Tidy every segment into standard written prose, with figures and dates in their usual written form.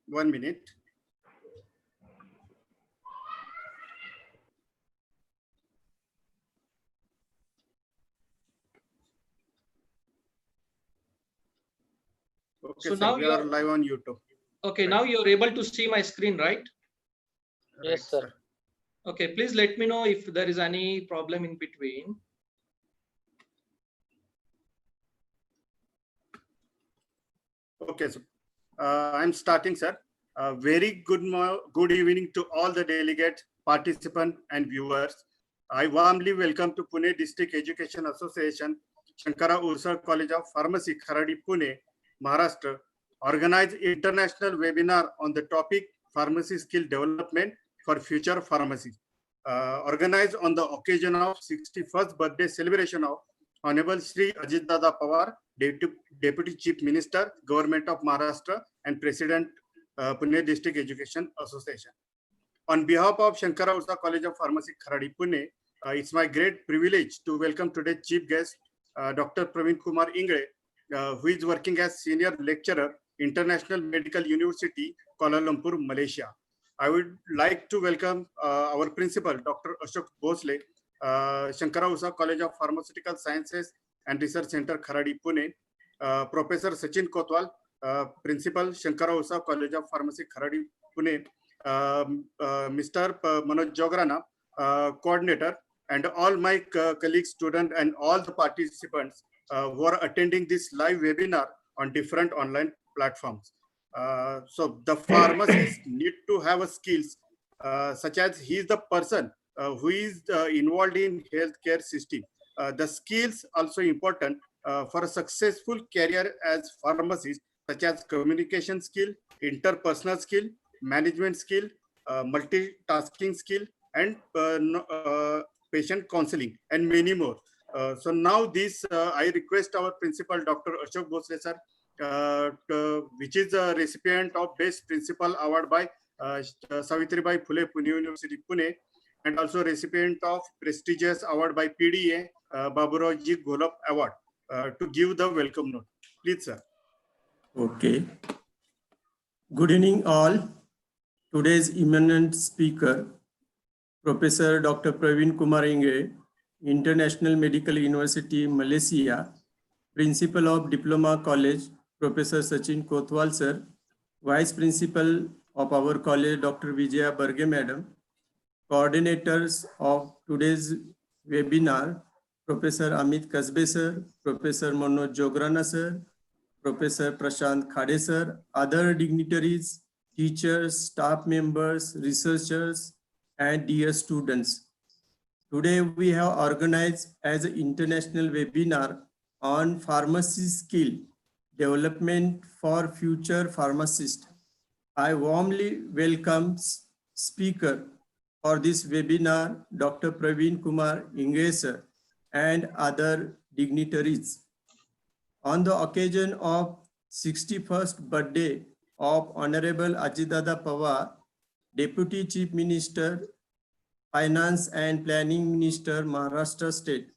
1 minute. Okay, so sir, now we are live on YouTube. Okay, right. Now you're able to see my screen, right? Yes, sir. Okay, please let me know if there is any problem in between. Okay, so I'm starting, sir. Very good evening to all the delegates, participants, and viewers. I warmly welcome to Pune District Education Association, Shankara Ursar College of Pharmacy, Kharadi, Pune, Maharashtra, organized international webinar on the topic Pharmacy Skill Development for Future Pharmacy, organized on the occasion of 61st birthday celebration of Honorable Shri Ajit Dada Pawar, Deputy Chief Minister, Government of Maharashtra, and President, Pune District Education Association. On behalf of Shankara Ursar College of Pharmacy, Kharadi, Pune, it's my great privilege to welcome today's chief guest, Dr. Praveen Kumar, who is working as Senior Lecturer, International Medical University, Kuala Lumpur, Malaysia. I would like to welcome our principal, Dr. Ashok Bhosle, Shankara Ursar College of Pharmaceutical Sciences and Research Center, Kharadi, Pune, Professor Sachin Kotwal, Principal, Shankara Ursar College of Pharmacy, Kharadi, Pune, Mr. Manoj Jograna, Coordinator, and all my colleagues, students, and all the participants who are attending this live webinar on different online platforms. So the pharmacist need to have a skills such as he is the person who is involved in healthcare system. The skills also important for a successful career as pharmacist, such as communication skill, interpersonal skill, management skill, multitasking skill, and patient counseling, and many more. So now this, I request our principal, Dr. Ashok Bhosle, sir, which is a recipient of Best Principal Award by Savitribai Phule Pune University, Pune, and also recipient of prestigious award by PDA, Baburajji Golab Award, to give the welcome note. Please, sir. Okay. Good evening, all. Today's eminent speaker, Professor Dr. Praveen Kumar, International Medical University, Malaysia, Principal of Diploma College, Professor Sachin Kotwal, sir, Vice Principal of our college, Dr. Vijaya Barge, Madam, coordinators of today's webinar, Professor Amit Kasbe, sir, Professor Manoj Jograna, sir, Professor Prashant Khade, sir, other dignitaries, teachers, staff members, researchers, and dear students. Today we have organized as an international webinar on pharmacy skill development for future pharmacists. I warmly welcome speaker for this webinar, Dr. Praveen Kumar, sir, and other dignitaries. On the occasion of 61st birthday of Honorable Ajit Dada Pawar, Deputy Chief Minister, Finance and Planning Minister, Maharashtra State,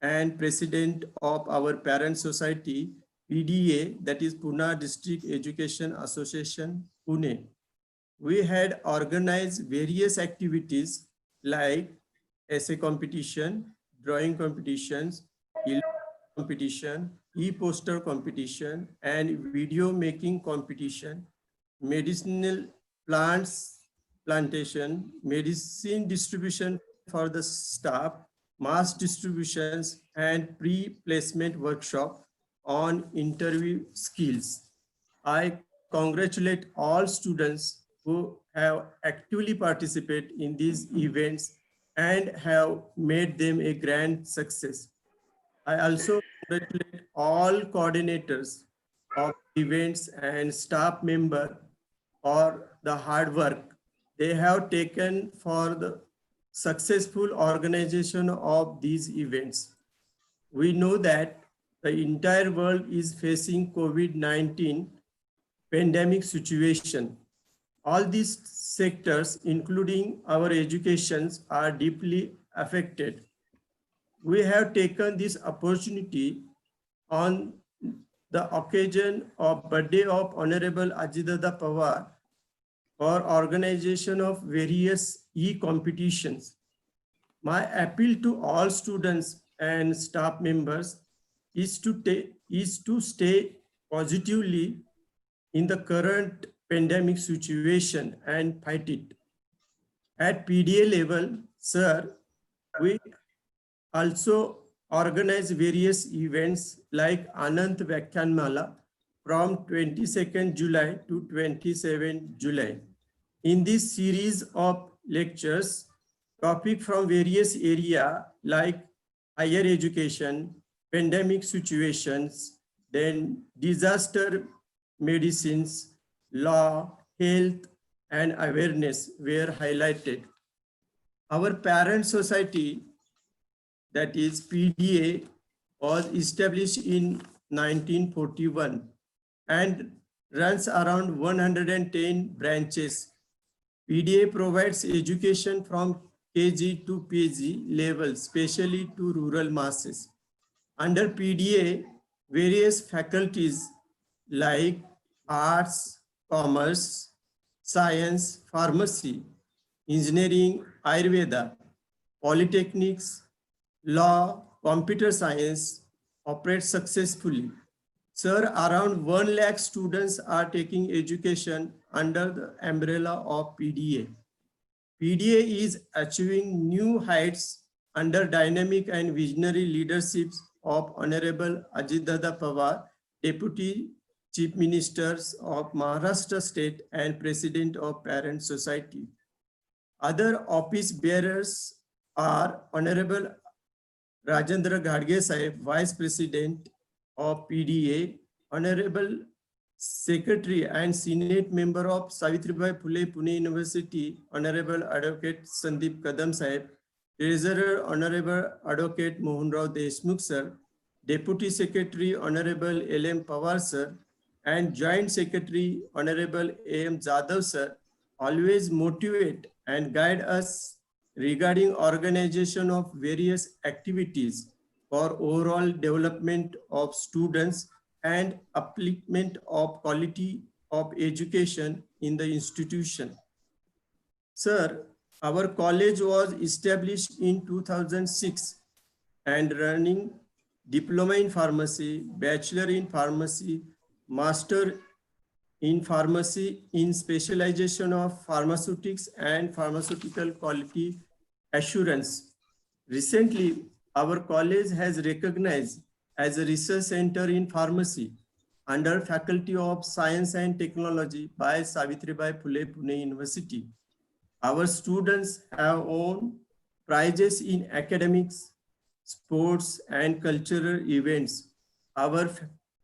and President of our parent society, PDA, that is Pune District Education Association, Pune. We had organized various activities like essay competition, drawing competitions, competition, e-poster competition, and video making competition, medicinal plants plantation, medicine distribution for the staff, mass distributions, and pre-placement workshop on interview skills. I congratulate all students who have actively participated in these events and have made them a grand success. I also congratulate all coordinators of events and staff members for the hard work they have taken for the successful organization of these events. We know that the entire world is facing COVID-19 pandemic situation. All these sectors, including our educations, are deeply affected. We have taken this opportunity on the occasion of birthday of Honorable Ajit Dada Pawar for organization of various e-competitions. My appeal to all students and staff members is to stay positively in the current pandemic situation and fight it. At PDA level, sir, we also organize various events like Anant Mala from 22nd July to 27 July. In this series of lectures, topic from various areas like higher education, pandemic situations, then disaster medicines, law, health, and awareness were highlighted. Our parent society, that is PDA, was established in 1941 and runs around 110 branches. PDA provides education from KG to PG level, especially to rural masses. Under PDA, various faculties like arts, commerce, science, pharmacy, engineering, Ayurveda, polytechnics, law, computer science operate successfully. Sir, around 1 lakh students are taking education under the umbrella of PDA. PDA is achieving new heights under dynamic and visionary leadership of Honorable Ajitdada Pawar, Deputy Chief Ministers of Maharashtra State and President of Parent Society. Other office bearers are Honorable Rajendra Ghadge Sahib, Vice President of PDA, Honorable Secretary and Senate Member of Savitribai Phule Pune University, Honorable Advocate Sandeep Kadam Sahib, Treasurer Honorable Advocate Mohan Rao Deshmukh Sir, Deputy Secretary Honorable L.M. Pawar Sir, and Joint Secretary Honorable A.M. Jadhav Sir always motivate and guide us regarding organization of various activities for overall development of students and upliftment of quality of education in the institution. Sir, our college was established in 2006 and running diploma in pharmacy, bachelor in pharmacy, master in pharmacy in specialization of pharmaceutics and pharmaceutical quality assurance. Recently, our college has recognized as a research center in pharmacy under Faculty of Science and Technology by Savitribai Phule Pune University. Our students have won prizes in academics, sports, and cultural events. Our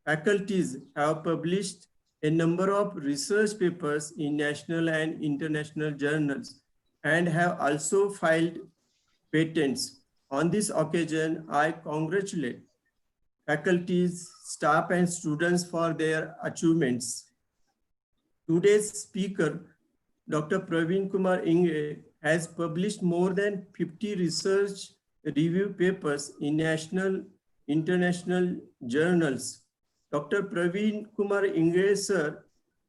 faculties have published a number of research papers in national and international journals and have also filed patents. On this occasion, I congratulate faculties, staff, and students for their achievements. Today's speaker, Dr. Praveen Kumar Inge, has published more than 50 research review papers in national, international journals. Dr. Praveen Kumar Inge, sir,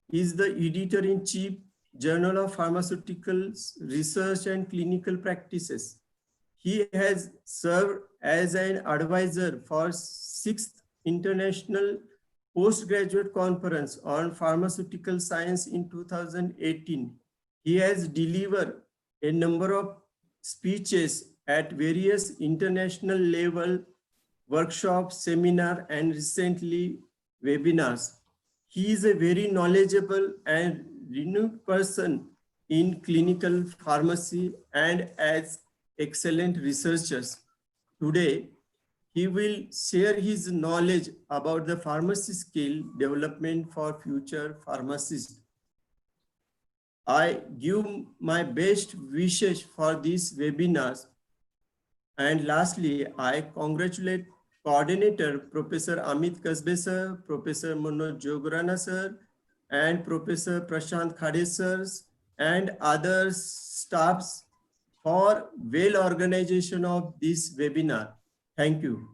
is the editor-in-chief, Journal of Pharmaceuticals Research and Clinical Practices. He has served as an advisor for 6th International Postgraduate Conference on Pharmaceutical Science in 2018. He has delivered a number of speeches at various international level workshops, seminars, and recently webinars. He is a very knowledgeable and renowned person in clinical pharmacy and as excellent researchers. Today, he will share his knowledge about the pharmacy skill development for future pharmacists. I give my best wishes for these webinars. And lastly, I congratulate coordinator, Professor Amit Kasbe sir, Professor Manoj Jogurana sir, and Professor Prashant Khade sirs, and other staffs for well organization of this webinar. Thank you.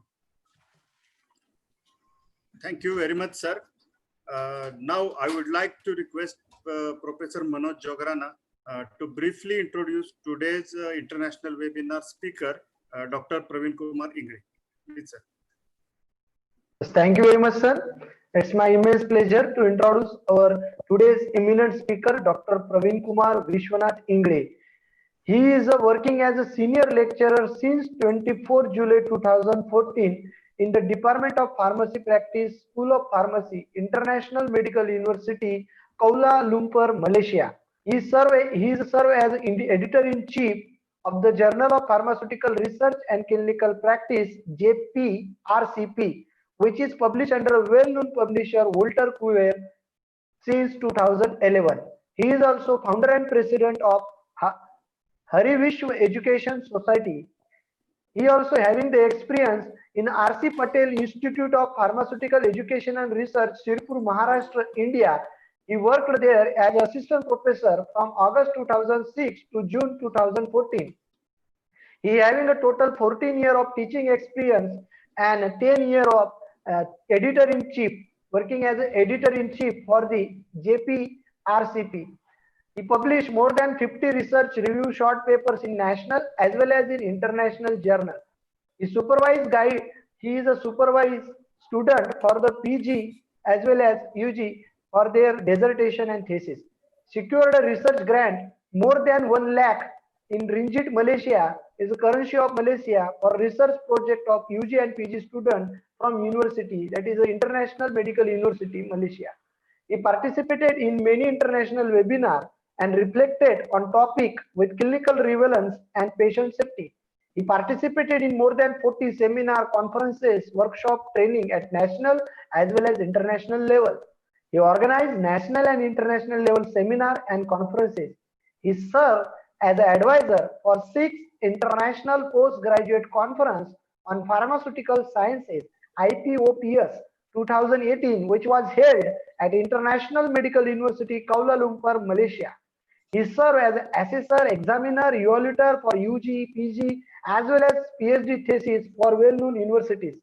Thank you very much, sir. Now I would like to request Professor Manoj Jograna to briefly introduce today's international webinar speaker, Dr. Praveen Kumar Ingre. Please, sir. Thank you very much, sir. It's my immense pleasure to introduce our today's eminent speaker, Dr. Praveen Kumar Vishwanath Ingre. He is working as a senior lecturer since 24 July 2014 in the Department of Pharmacy Practice, School of Pharmacy, International Medical University, Kuala Lumpur, Malaysia. He is served as editor-in-chief of the Journal of Pharmaceutical Research and Clinical Practice, JPRCP, which is published under a well-known publisher Walter Kuer since 2011. He is also founder and president of Hari Vishwa Education Society. He also having the experience in R.C. Patel Institute of Pharmaceutical Education and Research, Sirpur, Maharashtra, India. He worked there as assistant professor from August 2006 to June 2014. He having a total 14 years of teaching experience and 10 years of editor-in-chief, working as an editor-in-chief for the JPRCP. He published more than 50 research review short papers in national as well as in international journal. He is a supervised student for the PG as well as UG for their dissertation and thesis. Secured a research grant more than 1 lakh in Ringgit, Malaysia, is the currency of Malaysia, for research project of UG and PG student from university, that is the International Medical University, Malaysia. He participated in many international webinars and reflected on topic with clinical relevance and patient safety. He participated in more than 40 seminar, conferences, workshop, training at national as well as international level. He organized national and international level seminar and conferences. He served as an advisor for 6 international postgraduate conference on pharmaceutical sciences, IPOPS 2018, which was held at International Medical University, Kuala Lumpur, Malaysia. He served as an assessor, examiner, evaluator for UG, PG, as well as PhD thesis for well-known universities.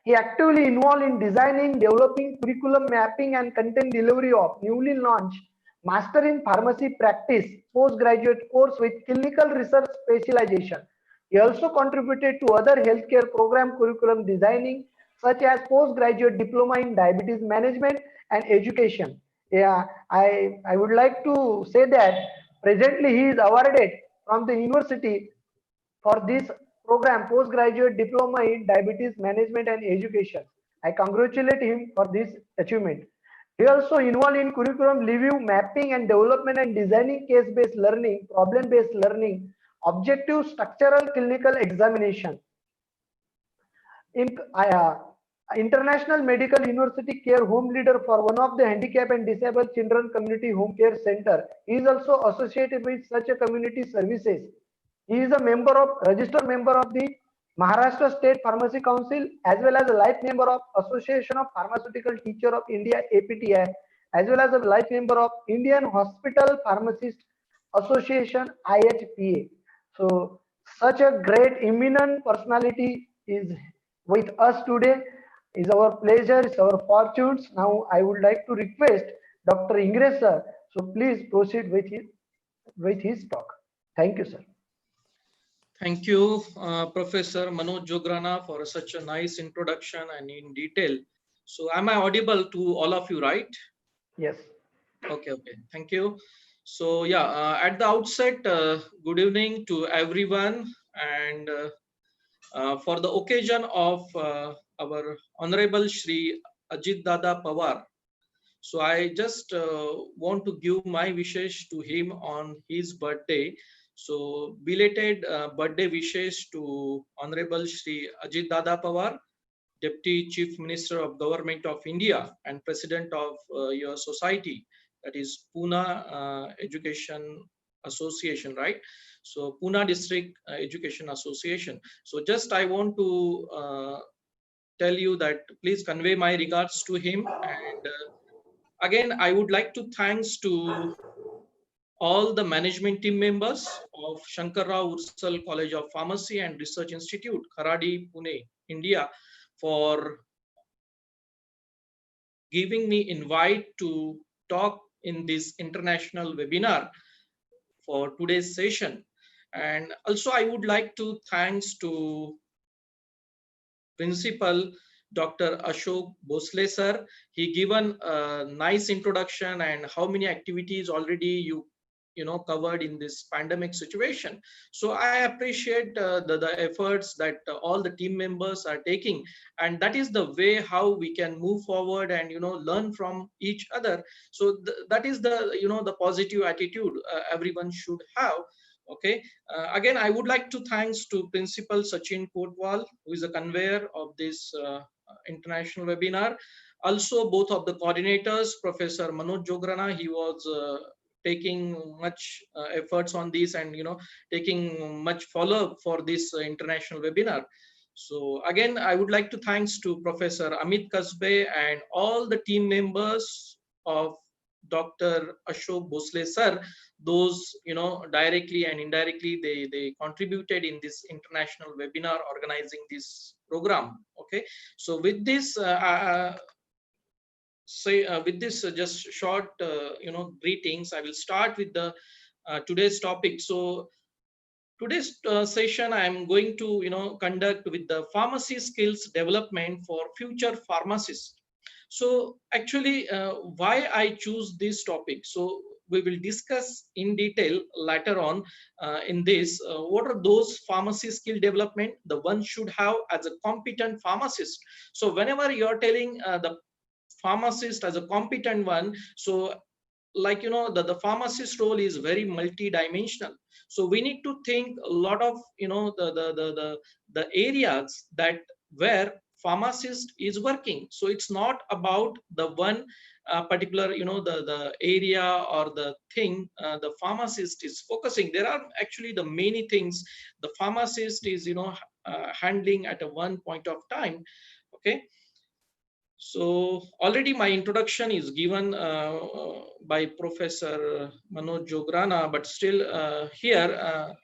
He actively involved in designing, developing curriculum mapping and content delivery of newly launched Master in Pharmacy Practice postgraduate course with clinical research specialization. He also contributed to other healthcare program curriculum designing, such as postgraduate diploma in diabetes management and education. Yeah, I would like to say that presently he is awarded from the university for this program, postgraduate diploma in diabetes management and education. I congratulate him for this achievement. He also involved in curriculum review, mapping and development and designing case-based learning, problem-based learning, objective structural clinical examination. In International Medical University Care Home Leader for one of the handicapped and disabled children community home care center. He is also associated with such a community services. He is a registered member of the Maharashtra State Pharmacy Council as well as a life member of Association of Pharmaceutical Teacher of India, APTI, as well as a life member of Indian Hospital Pharmacist Association, IHPA. So such a great eminent personality is with us today. It's our pleasure, it's our fortunes. Now I would like to request Dr. Ingre sir, so please proceed with his talk. Thank you, sir. Thank you, Professor Manoj Jograna, for such a nice introduction and in detail. So am I audible to all of you, right? Yes. Okay. Thank you. So yeah, at the outset, good evening to everyone. And for the occasion of our Honorable Shri Ajit Dada Pawar, so I just want to give my wishes to him on his birthday. So belated birthday wishes to Honorable Shri Ajit Dada Pawar, Deputy Chief Minister of Government of India and President of your society, that is Pune Education Association, right? So Pune District Education Association. So just I want to tell you that please convey my regards to him. And again, I would like to thanks to all the management team members of Shankar Rao Ursal College of Pharmacy and Research Institute, Kharadi, Pune, India, for giving me invite to talk in this international webinar for today's session. And also I would like to thanks to Principal Dr. Ashok Bhosle sir. He given a nice introduction and how many activities already you know covered in this pandemic situation. So I appreciate the efforts that all the team members are taking, and that is the way how we can move forward and learn from each other. So that is the the positive attitude everyone should have. Okay. Again, I would like to thanks to Principal Sachin Kotwal, who is a conveyor of this international webinar. Also, both of the coordinators, Professor Manoj Jograna, he was taking much efforts on this, and taking much follow-up for this international webinar. So again, I would like to thanks to Professor Amit Kasbe and all the team members of Dr. Ashok Bhosle sir. Those directly and indirectly they contributed in this international webinar organizing this program. Okay, so with this with this just short greetings, I will start with the today's topic. So today's session I am going to conduct with the pharmacy skills development for future pharmacists. So actually, why I choose this topic, so we will discuss in detail later on in this. What are those pharmacy skill development the one should have as a competent pharmacist? So whenever you are telling the pharmacist as a competent one, so like the pharmacist role is very multi-dimensional. So we need to think a lot of the areas that where pharmacist is working. So it's not about the one particular the area or the thing the pharmacist is focusing. There are actually the many things the pharmacist is handling at a one point of time. Okay. So already my introduction is given by Professor Manoj Jograna, but still here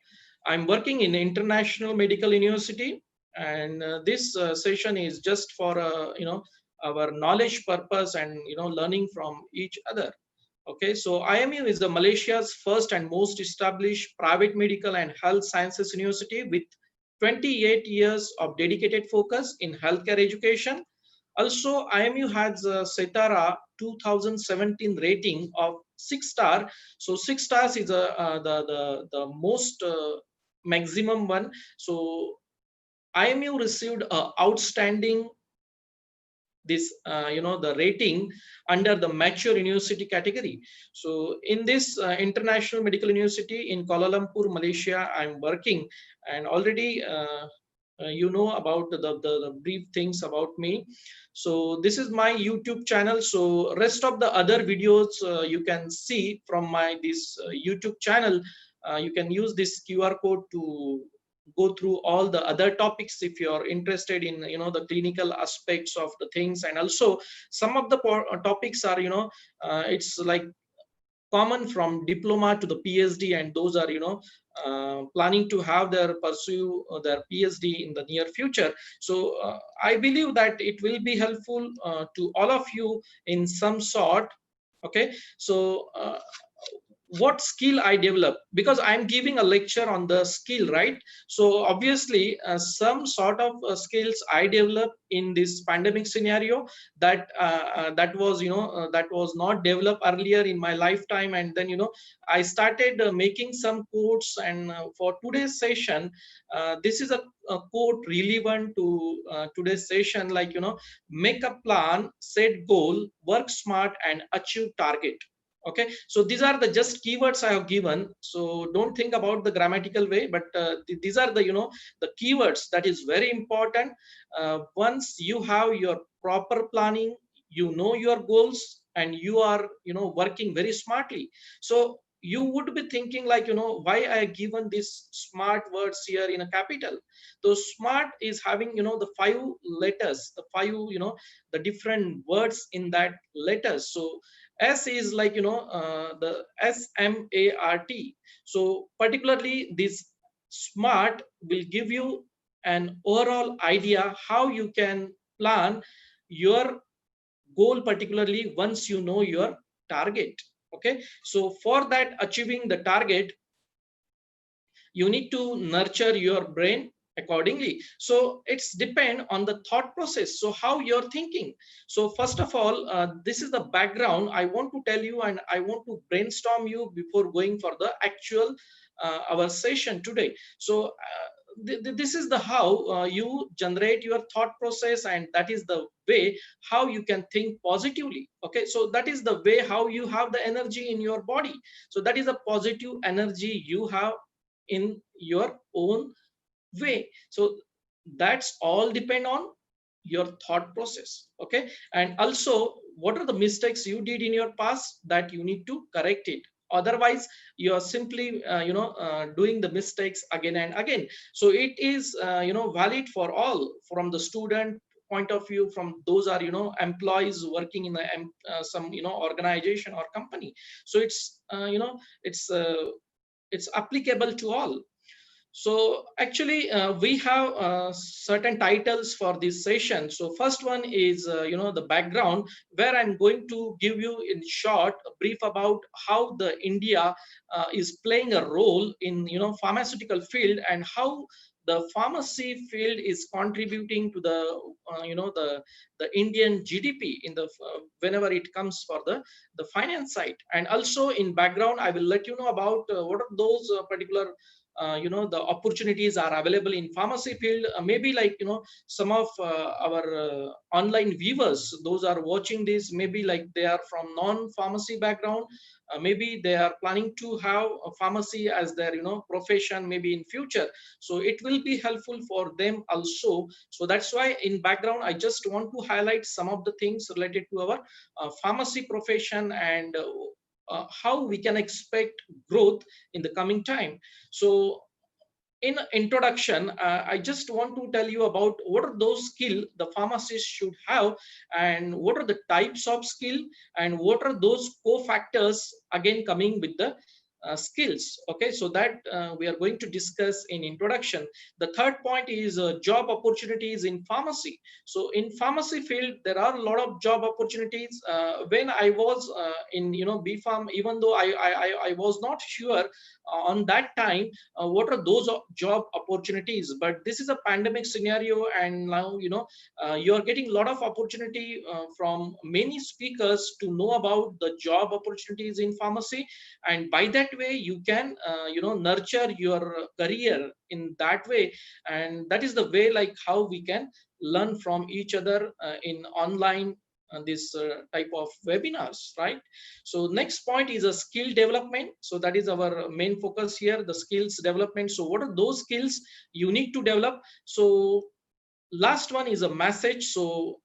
I'm working in International Medical University, and this session is just for our knowledge purpose and learning from each other. Okay, so IMU is the Malaysia's first and most established private medical and health sciences university with 28 years of dedicated focus in healthcare education. Also, IMU has a Setara 2017 rating of 6 star. So 6 stars is the most maximum one. So IMU received a outstanding this the rating under the mature university category. So in this international medical university in Kuala Lumpur, Malaysia, I'm working, and already about the brief things about me. So this is my YouTube channel. So rest of the other videos you can see from my this YouTube channel. You can use this QR code to go through all the other topics if you're interested in the clinical aspects of the things. And also some of the topics are it's like common from diploma to the PhD, and those are planning to have their pursue their PhD in the near future. So I believe that it will be helpful to all of you in some sort. Okay, so what skill I develop, because I'm giving a lecture on the skill, right? So obviously some sort of skills I develop in this pandemic scenario that that was that was not developed earlier in my lifetime. And then I started making some quotes, and for today's session this is a quote relevant to today's session, like make a plan, set goal, work smart, and achieve target. Okay, so these are the just keywords I have given. So don't think about the grammatical way, but these are the the keywords that is very important. Once you have your proper planning, your goals, and you are working very smartly. So you would be thinking like why I given these smart words here in a capital. So smart is having the 5 letters, the five the different words in that letters. So S is like the SMART. So particularly this smart will give you an overall idea how you can plan your goal, particularly once you know your target. Okay, so for that achieving the target, you need to nurture your brain accordingly. So it's depend on the thought process, so how you're thinking. So first of all, this is the background I want to tell you, and I want to brainstorm you before going for the actual our session today. So this is the how you generate your thought process, and that is the way how you can think positively. Okay, so that is the way how you have the energy in your body. So that is a positive energy you have in your own way. So that's all depend on your thought process. Okay, and also what are the mistakes you did in your past that you need to correct it. Otherwise you are simply doing the mistakes again and again. So it is valid for all, from the student point of view, from those are employees working in some organization or company. So it's applicable to all. So actually, we have certain titles for this session. So first one is, the background, where I'm going to give you in short a brief about how the India is playing a role in, pharmaceutical field, and how the pharmacy field is contributing to the, the Indian GDP in the, whenever it comes for the finance side. And also in background, I will let you know about what are those particular the opportunities are available in pharmacy field. Maybe like some of our online viewers, those are watching this, maybe like they are from non pharmacy background. Maybe they are planning to have a pharmacy as their profession maybe in future. So it will be helpful for them also. So that's why in background I just want to highlight some of the things related to our pharmacy profession, and how we can expect growth in the coming time. So in introduction, I just want to tell you about what are those skills the pharmacist should have, and what are the types of skill, and what are those cofactors again coming with the skills. Okay, so that we are going to discuss in introduction. The third point is job opportunities in pharmacy. So in pharmacy field there are a lot of job opportunities. When I was in B Farm, even though I was not sure on that time what are those job opportunities, but this is a pandemic scenario, and now you are getting a lot of opportunity from many speakers to know about the job opportunities in pharmacy. And by that way you can nurture your career in that way. And that is the way like how we can learn from each other in online this type of webinars, right? So next point is a skill development. So that is our main focus here, the skills development. So what are those skills you need to develop? So last one is a message. So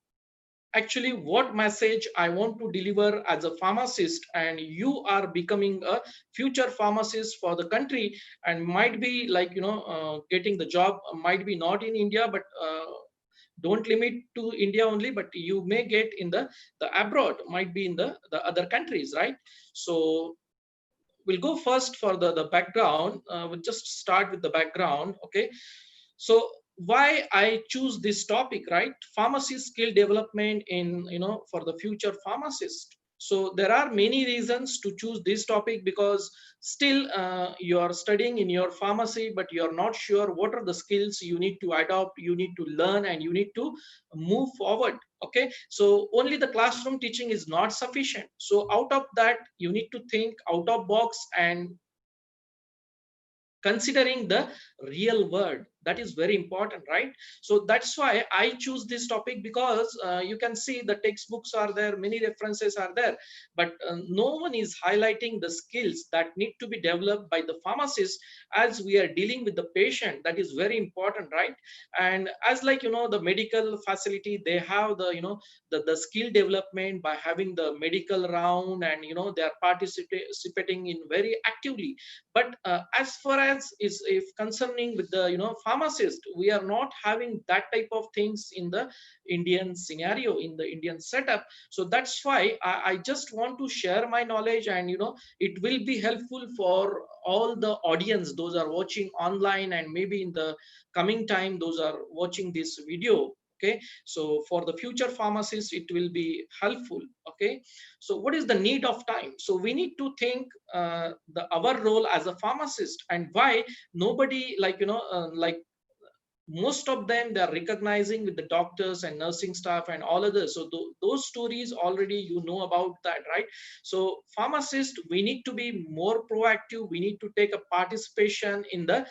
actually what message I want to deliver as a pharmacist, and you are becoming a future pharmacist for the country, and might be like getting the job, might be not in India, but don't limit to India only, but you may get in the abroad, might be in the other countries, right? So we'll go first for the background. We'll just start with the background. Okay, so why I choose this topic, right? Pharmacy skill development in for the future pharmacist. So there are many reasons to choose this topic, because still you are studying in your pharmacy, but you are not sure what are the skills you need to adopt, you need to learn, and you need to move forward. Okay, so only the classroom teaching is not sufficient. So out of that you need to think out of box and considering the real world. That is very important, right? So that's why I choose this topic, because you can see the textbooks are there, many references are there, but no one is highlighting the skills that need to be developed by the pharmacist as we are dealing with the patient. That is very important, right? And as like the medical facility, they have the skill development by having the medical round, and they are participating in very actively. But as far as is if concerning with the pharmacist, we are not having that type of things in the Indian scenario, in the Indian setup. So that's why I just want to share my knowledge, and it will be helpful for all the audience, those are watching online, and maybe in the coming time those are watching this video. Okay, so for the future pharmacists it will be helpful. Okay, so what is the need of time? So we need to think our role as a pharmacist, and why nobody, like, like most of them, they are recognizing with the doctors and nursing staff and all others. So those stories already you know about that, right? So pharmacist, we need to be more proactive. We need to take a participation in the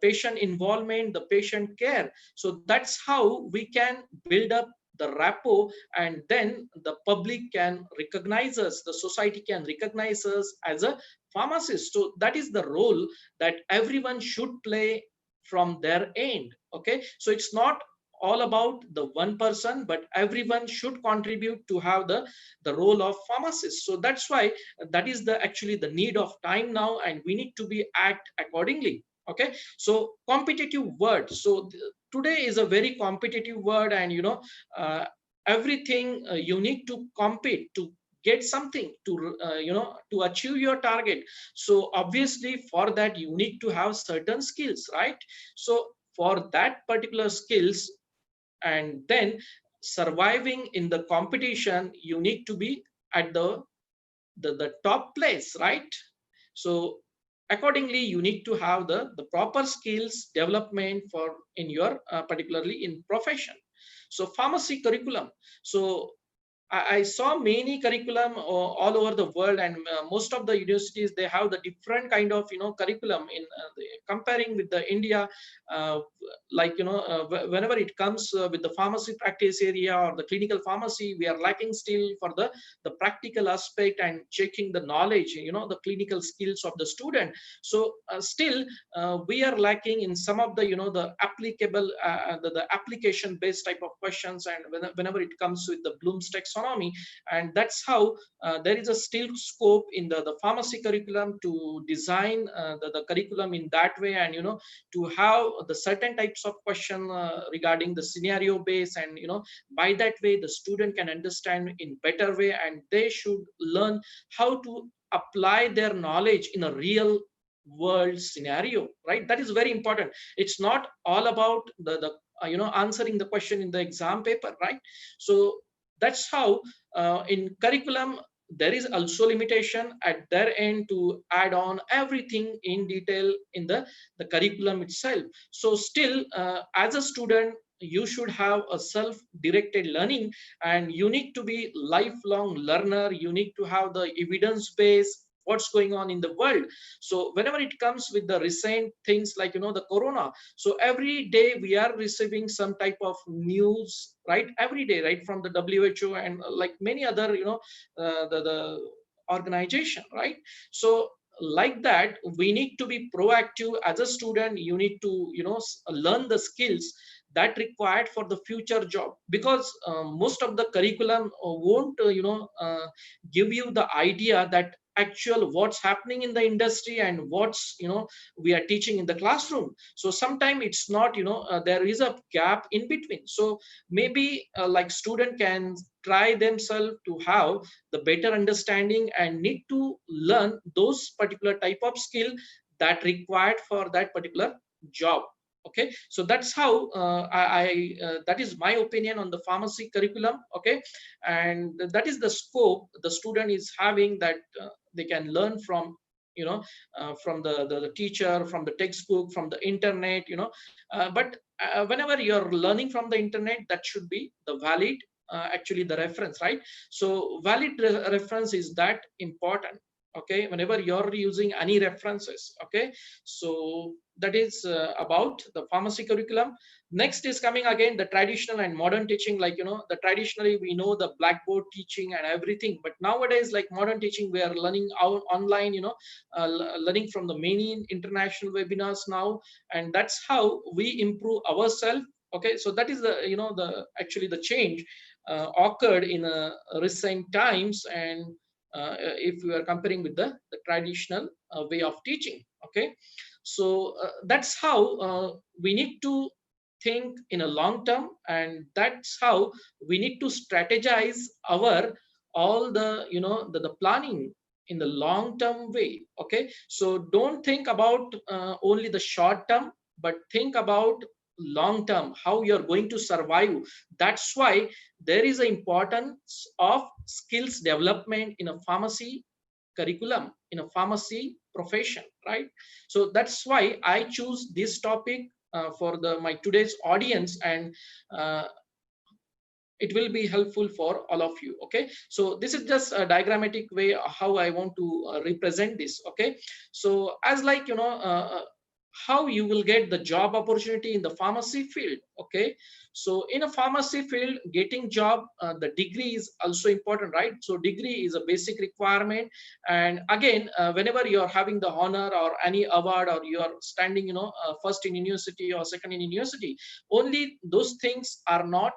patient involvement, the patient care. So that's how we can build up the rapport, and then the public can recognize us, the society can recognize us as a pharmacist. So that is the role that everyone should play from their end. Okay, so it's not all about the one person, but everyone should contribute to have the role of pharmacist. So that's why that is the actually the need of time now, and we need to be act accordingly. Okay, so competitive word. So today is a very competitive word, and uh, everything you need to compete to get something to to achieve your target. So obviously for that you need to have certain skills, right? So for that particular skills, and then surviving in the competition, you need to be at the top place, right? So accordingly you need to have the proper skills development for in your particularly in profession. So pharmacy curriculum. So I saw many curriculum all over the world, and most of the universities, they have the different kind of curriculum in comparing with the India. Uh, like whenever it comes with the pharmacy practice area or the clinical pharmacy, we are lacking still for the practical aspect and checking the knowledge, the clinical skills of the student. So still we are lacking in some of the the applicable the application based type of questions, and whenever it comes with the Bloom's taxonomy. And that's how there is a still scope in the pharmacy curriculum to design the curriculum in that way, and to have the certain types of question regarding the scenario base, and by that way the student can understand in better way, and they should learn how to apply their knowledge in a real world scenario, right? That is very important. It's not all about the answering the question in the exam paper, right? So that's how in curriculum there is also limitation at their end to add on everything in detail in the curriculum itself. So still as a student you should have a self directed learning, and you need to be lifelong learner. You need to have the evidence base what's going on in the world. So whenever it comes with the recent things like the corona, so every day we are receiving some type of news, right? Every day, right, from the WHO and like many other the organization, right? So like that we need to be proactive as a student. You need to learn the skills that required for the future job, because most of the curriculum won't give you the idea that actual what's happening in the industry and what's we are teaching in the classroom. So sometimes it's not there is a gap in between. So maybe like student can try themselves to have the better understanding and need to learn those particular type of skill that required for that particular job. Okay, so that's how that is my opinion on the pharmacy curriculum. Okay, and that is the scope the student is having, that they can learn from from the teacher, from the textbook, from the internet, but whenever you're learning from the internet, that should be the valid actually the reference, right? So valid reference is that important. Okay, whenever you're using any references. Okay, so that is about the pharmacy curriculum. Next is coming again the traditional and modern teaching. Like the traditionally we know the blackboard teaching and everything, but nowadays like modern teaching we are learning out online, learning from the many international webinars now, and that's how we improve ourselves. Okay, so that is the the actually the change occurred in recent times, and if we are comparing with the traditional way of teaching. Okay, so that's how we need to think in a long term, and that's how we need to strategize our all the the planning in the long term way. Okay, so don't think about only the short term, but think about long term, how you're going to survive. That's why there is an importance of skills development in a pharmacy curriculum, in a pharmacy profession, right? So that's why I choose this topic for my today's audience, and it will be helpful for all of you. Okay, so this is just a diagrammatic way how I want to represent this. Okay, so as like how you will get the job opportunity in the pharmacy field. Okay, so in a pharmacy field, getting job, the degree is also important, right? So degree is a basic requirement. And again, whenever you are having the honor or any award, or you are standing first in university or second in university, only those things are not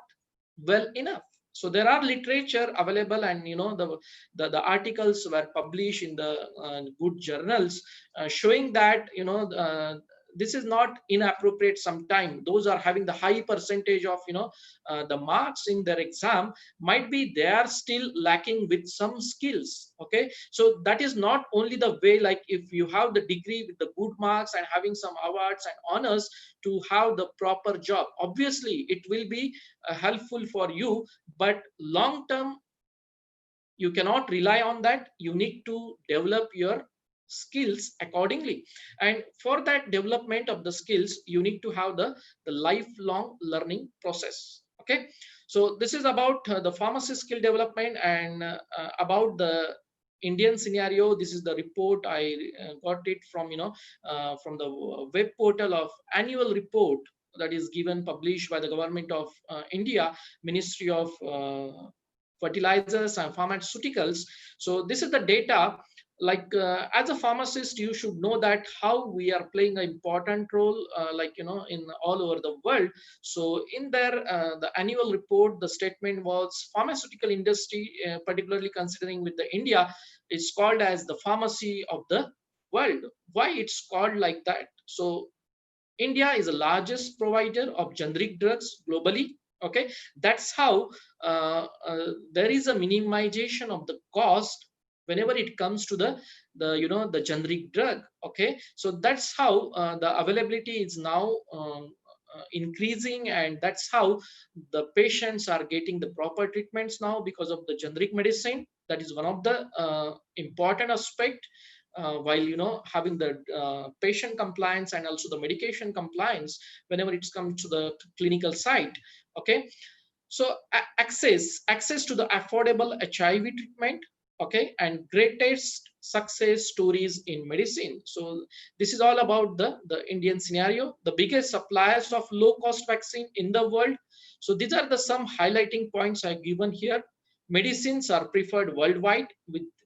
well enough. So there are literature available, and the articles were published in the good journals, showing that this is not inappropriate. Sometime those are having the high percentage of the marks in their exam, might be they are still lacking with some skills. Okay, so that is not only the way, like if you have the degree with the good marks and having some awards and honors to have the proper job, obviously it will be helpful for you, but long term you cannot rely on that. You need to develop your skills accordingly, and for that development of the skills, you need to have the lifelong learning process. Okay, so this is about the pharmacy skill development. And about the Indian scenario, this is the report I got it from the web portal of annual report that is given, published by the government of India, Ministry of fertilizers and pharmaceuticals. So this is the data. Like as a pharmacist, you should know that how we are playing an important role, in all over the world. So in there, the annual report, the statement was pharmaceutical industry, particularly considering with the India, is called as the pharmacy of the world. Why it's called like that? So India is the largest provider of generic drugs globally. Okay, that's how there is a minimization of the cost whenever it comes to the generic drug. Okay, so that's how the availability is now increasing, and that's how the patients are getting the proper treatments now because of the generic medicine. That is one of the important aspect, while having the patient compliance and also the medication compliance whenever it comes to the clinical side. Okay, so access to the affordable HIV treatment. Okay, and greatest success stories in medicine. So this is all about the Indian scenario, the biggest suppliers of low cost vaccine in the world. So these are the some highlighting points I've given here. Medicines are preferred worldwide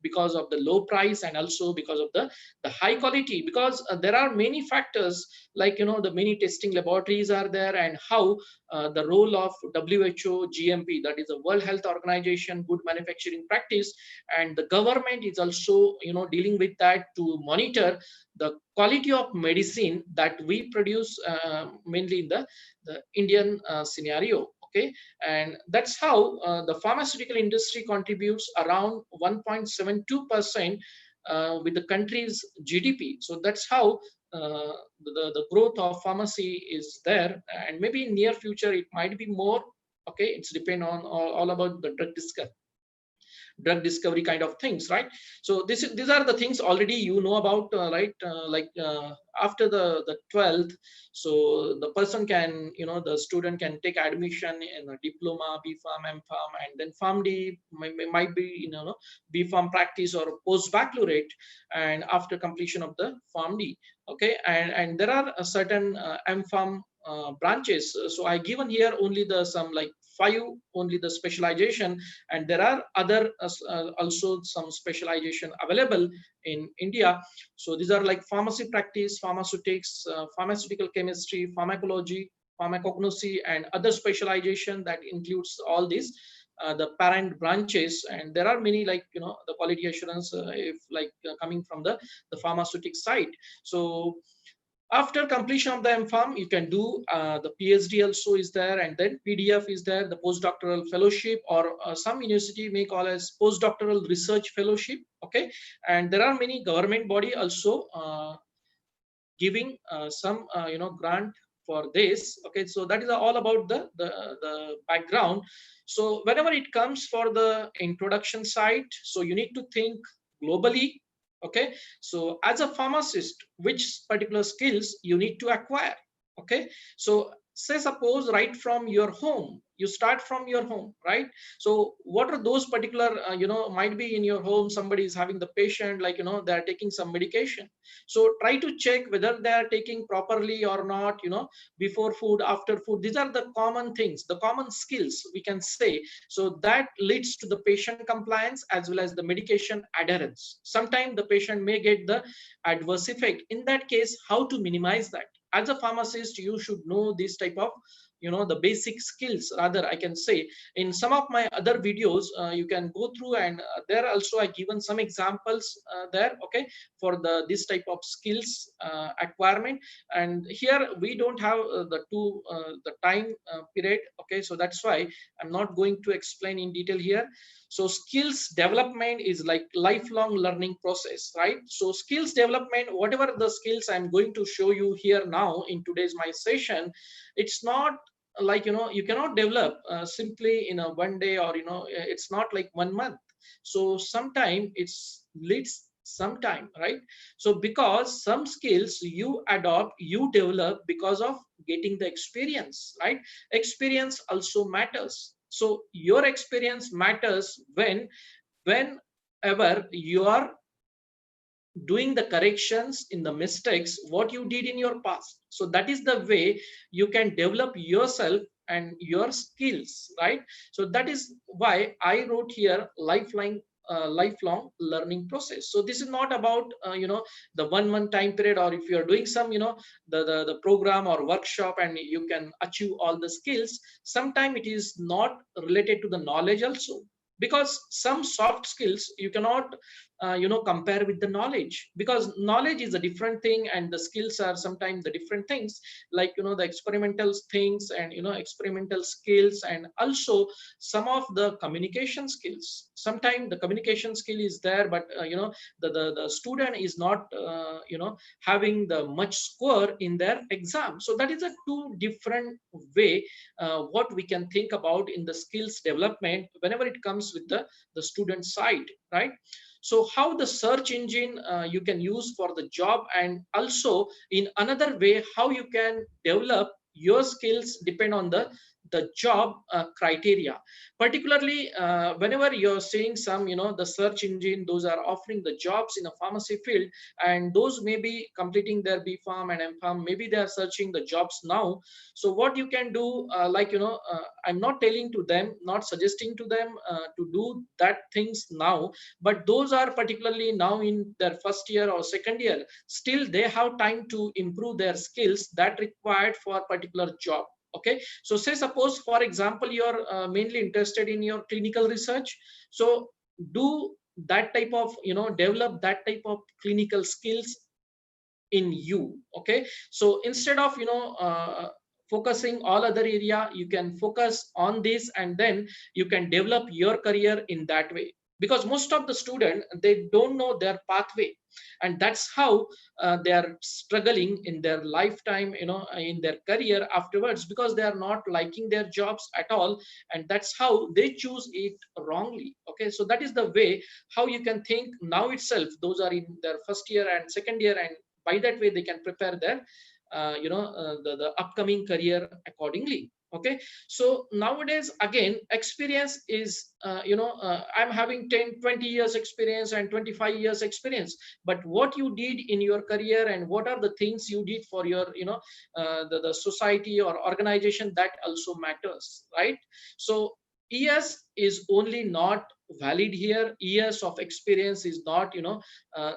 because of the low price, and also because of the high quality, because there are many factors, like the many testing laboratories are there, and how the role of WHO GMP, that is the World Health Organization, good manufacturing practice, and the government is also dealing with that to monitor the quality of medicine that we produce, mainly in the Indian scenario. Okay, and that's how the pharmaceutical industry contributes around 1.72% with the country's GDP. So that's how the growth of pharmacy is there, and maybe in near future it might be more. Okay, it's depend on all about the drug discovery kind of things, right? So these are the things already about, right? After the 12th, so the person can, the student can take admission in a diploma, B.Pharm, M.Pharm, and then PharmD might be B.Pharm practice or post baccalaureate, and after completion of the PharmD. Okay, and there are a certain M.Pharm branches. So I given here only the some like 5 only the specialization, and there are other also some specialization available in India. So these are like pharmacy practice, pharmaceutics, pharmaceutical chemistry, pharmacology, pharmacognosy, and other specialization that includes all these the parent branches. And there are many, like the quality assurance, if like coming from the pharmaceutic side. So after completion of the M.Pharm, you can do the PhD also is there, and then PDF is there, the postdoctoral fellowship, or some university may call as postdoctoral research fellowship. Okay, and there are many government body also giving some grant for this. Okay, so that is all about the background. So whenever it comes for the introduction side, so you need to think globally. Okay, so as a pharmacist, which particular skills you need to acquire? Okay, so say suppose right from your home, you start from your home, right? So what are those particular might be in your home, somebody is having the patient, like they are taking some medication. So try to check whether they are taking properly or not, before food, after food. These are the common things, the common skills we can say. So that leads to the patient compliance as well as the medication adherence. Sometimes the patient may get the adverse effect. In that case, how to minimize that? As a pharmacist, you should know this type of the basic skills. Rather, I can say in some of my other videos, you can go through, and there also I given some examples there, okay, for the this type of skills acquirement. And here we don't have the time period, okay, so that's why I'm not going to explain in detail here. So skills development is like lifelong learning process, right? So skills development, whatever the skills I'm going to show you here now in today's my session, it's not like you cannot develop simply in a one day, or it's not like 1 month. So sometime it's leads some time, right? So because some skills you adopt, you develop because of getting the experience, right? Experience also matters. So your experience matters whenever you are doing the corrections in the mistakes what you did in your past. So that is the way you can develop yourself and your skills, right? So that is why I wrote here lifelong learning process. So this is not about the 1 month time period, or if you are doing some the program or workshop and you can achieve all the skills. Sometimes it is not related to the knowledge also, because some soft skills you cannot compare with the knowledge, because knowledge is a different thing and the skills are sometimes the different things, like the experimental things and experimental skills, and also some of the communication skills. Sometimes the communication skill is there, but the student is not having the much score in their exam. So that is a two different way what we can think about in the skills development whenever it comes with the student side, right? So how the search engine you can use for the job, and also in another way how you can develop your skills depend on the job criteria. Particularly whenever you're seeing some the search engine, those are offering the jobs in a pharmacy field, and those may be completing their B Pharm and M Pharm, maybe they are searching the jobs now. So what you can do, I'm not telling to them, not suggesting to them to do that things now, but those are particularly now in their first year or second year, still they have time to improve their skills that required for a particular job. Okay, so say suppose for example you're mainly interested in your clinical research, so do that type of develop that type of clinical skills in you. Okay, so instead of focusing all other area, you can focus on this, and then you can develop your career in that way, because most of the student they don't know their pathway, and that's how they are struggling in their lifetime, in their career afterwards, because they are not liking their jobs at all, and that's how they choose it wrongly. Okay, so that is the way how you can think now itself, those are in their first year and second year, and by that way they can prepare their the upcoming career accordingly. Okay, so nowadays again experience is I'm having 10-20 years experience and 25 years experience, but what you did in your career and what are the things you did for your the society or organization, that also matters, right? So years is only not valid here. Years of experience is not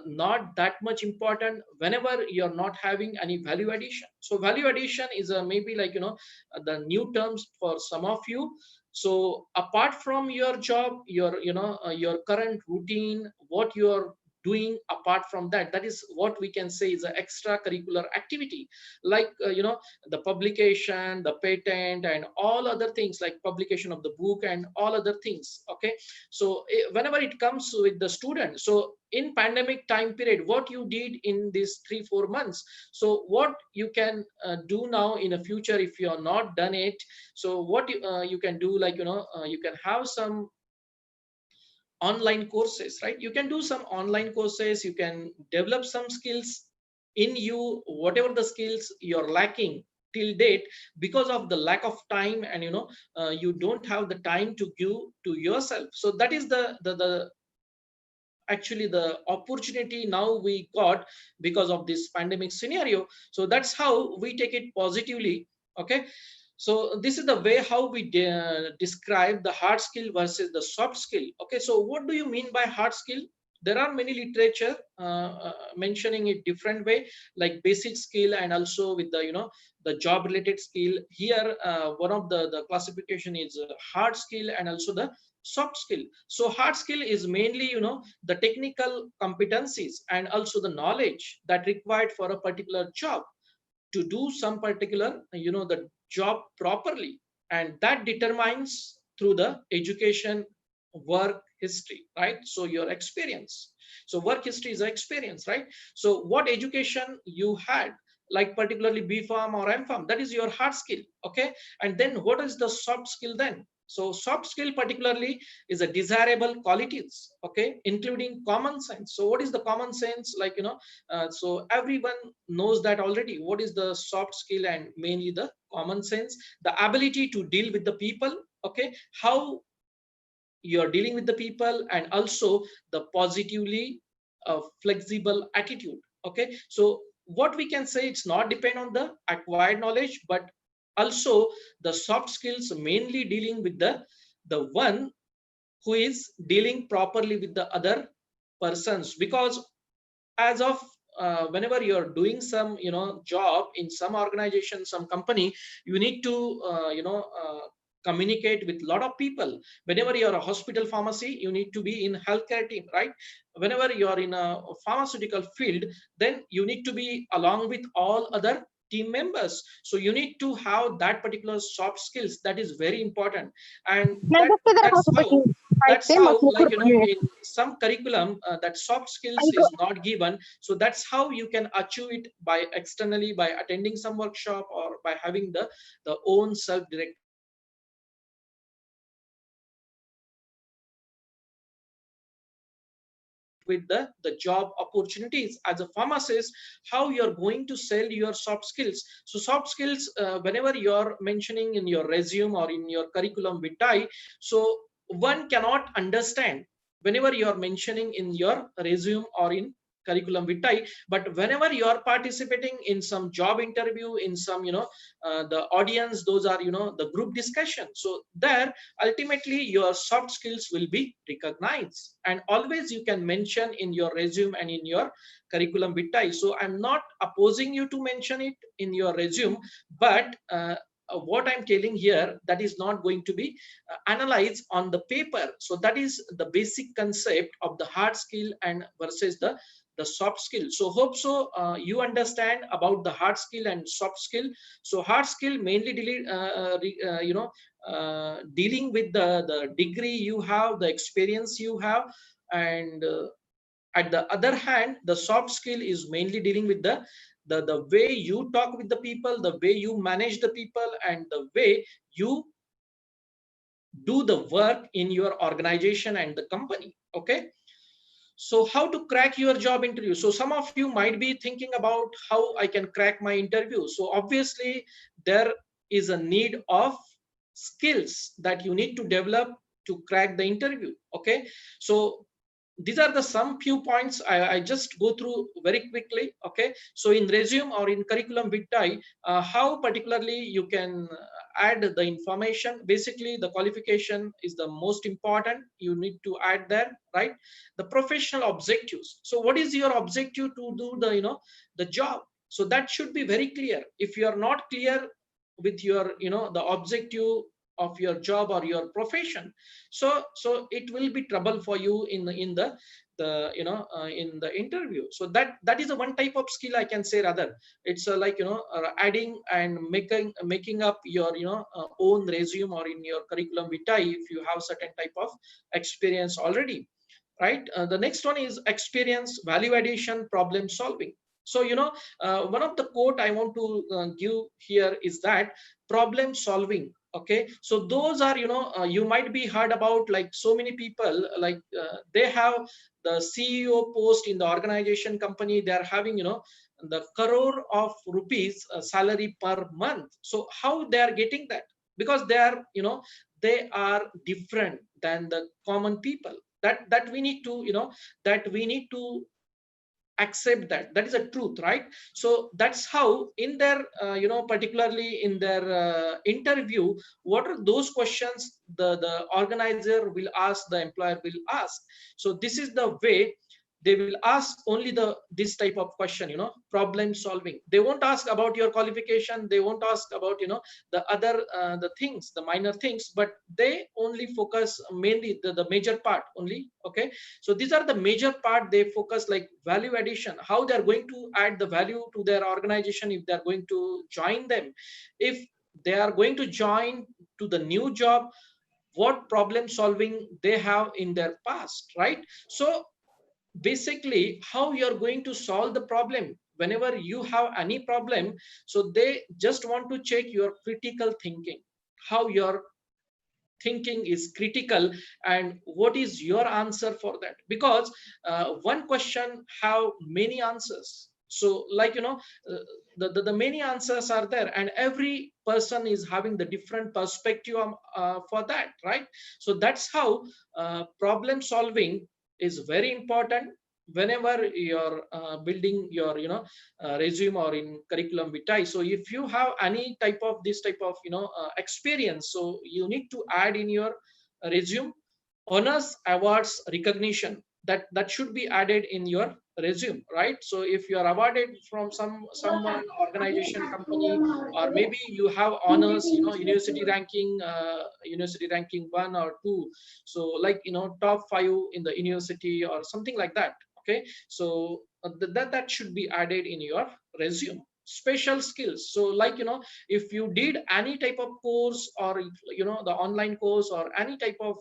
not that much important whenever you're not having any value addition. So value addition is a maybe like the new terms for some of you. So apart from your job, your your current routine, what you're doing apart from that. That is what we can say is an extracurricular activity, like the publication, the patent, and all other things, like publication of the book and all other things. Okay, so whenever it comes with the student, so in pandemic time period, what you did in these 3-4 months, so what you can do now in the future if you are not done it. So what you can do, like you can have some online courses, right? You can do some online courses, you can develop some skills in you, whatever the skills you're lacking till date because of the lack of time, and you don't have the time to give to yourself. So that is the actually the opportunity now we got because of this pandemic scenario. So that's how we take it positively. Okay, so this is the way how we describe the hard skill versus the soft skill. Okay, so what do you mean by hard skill? There are many literature mentioning it different way, like basic skill and also with the the job related skill. Here one of the classification is hard skill and also the soft skill. So hard skill is mainly the technical competencies and also the knowledge that required for a particular job to do some particular the job properly, and that determines through the education, work history, right? So your experience, so work history is experience, right? So what education you had, like particularly B Farm or M Farm, that is your hard skill. Okay, and then what is the soft skill then? So soft skill particularly is a desirable qualities, okay, including common sense. So what is the common sense? Like so everyone knows that already. What is the soft skill? And mainly the common sense, the ability to deal with the people. Okay, how you're dealing with the people, and also the positively flexible attitude. Okay, so what we can say, it's not depend on the acquired knowledge, but also the soft skills mainly dealing with the one who is dealing properly with the other persons. Because as of whenever you're doing some job in some organization, some company, you need to communicate with a lot of people. Whenever you're a hospital pharmacy, you need to be in healthcare team, right? Whenever you are in a pharmaceutical field, then you need to be along with all other team members. So you need to have that particular soft skills. That is very important. And that's how, like in some curriculum that soft skills is not given. So that's how you can achieve it by externally, by attending some workshop or by having the own self-directed learning. So that is how you can connect with the job opportunities as a pharmacist, how you're going to sell your soft skills. So soft skills, whenever you're mentioning in your resume or in your curriculum vitae, so one cannot understand whenever you're mentioning in your resume or in curriculum vitae. But whenever you are participating in some job interview, in some the audience, those are the group discussion, so there ultimately your soft skills will be recognized, and always you can mention in your resume and in your curriculum vitae. So I'm not opposing you to mention it in your resume, but what I'm telling here, that is not going to be analyzed on the paper. So that is the basic concept of the hard skill and versus the soft skill. So hope so you understand about the hard skill and soft skill. So hard skill mainly dealing with the degree you have, the experience you have, and at the other hand, the soft skill is mainly dealing with the way you talk with the people, the way you manage the people, and the way you do the work in your organization and the company. Okay, so how to crack your job interview? So some of you might be thinking about how I can crack my interview. So obviously there is a need of skills that you need to develop to crack the interview. Okay, so these are the some few points I just go through very quickly. Okay, so in resume or in curriculum vitae, how particularly you can add the information. Basically the qualification is the most important, you need to add there, right? The professional objectives, so what is your objective to do the the job? So that should be very clear. If you are not clear with your the objective of your job or your profession. So it will be trouble for you in the in the interview. So that is a one type of skill, I can say. Rather, it's like adding and making up your own resume or in your curriculum vitae if you have certain type of experience already, right? The next one is experience, value addition, problem solving. So one of the quote I want to give here is that problem solving. Okay, so those are you might be heard about, like so many people, like they have the CEO post in the organization company, they are having the crore of rupees salary per month. So how they are getting that? Because they are different than the common people. That we need to that we need to accept, that is a truth, right? So that's how in their particularly in their interview, what are those questions the organizer will ask, the employer will ask. So this is the way they will ask only this type of question, problem solving. They won't ask about your qualification, they won't ask about the other the things, the minor things, but they only focus mainly the major part only. Okay, so these are the major part they focus, like value addition, how they are going to add the value to their organization if they are going to join them, if they are going to join to the new job, what problem solving they have in their past, right? So basically how you're going to solve the problem whenever you have any problem. So they just want to check your critical thinking, how your thinking is critical, and what is your answer for that. Because one question have many answers. So like the many answers are there, and every person is having the different perspective for that, right? So that's how problem solving is very important whenever you're building your resume or in curriculum vitae. So if you have any type of this type of experience, so you need to add in your resume. Honors, awards, recognition, that should be added in your resume, right? So if you are awarded from someone, organization, company, or maybe you have honors, university ranking 1 or 2, so like top 5 in the university or something like that. Okay, so that should be added in your resume. Special skills, so like if you did any type of course, or the online course, or any type of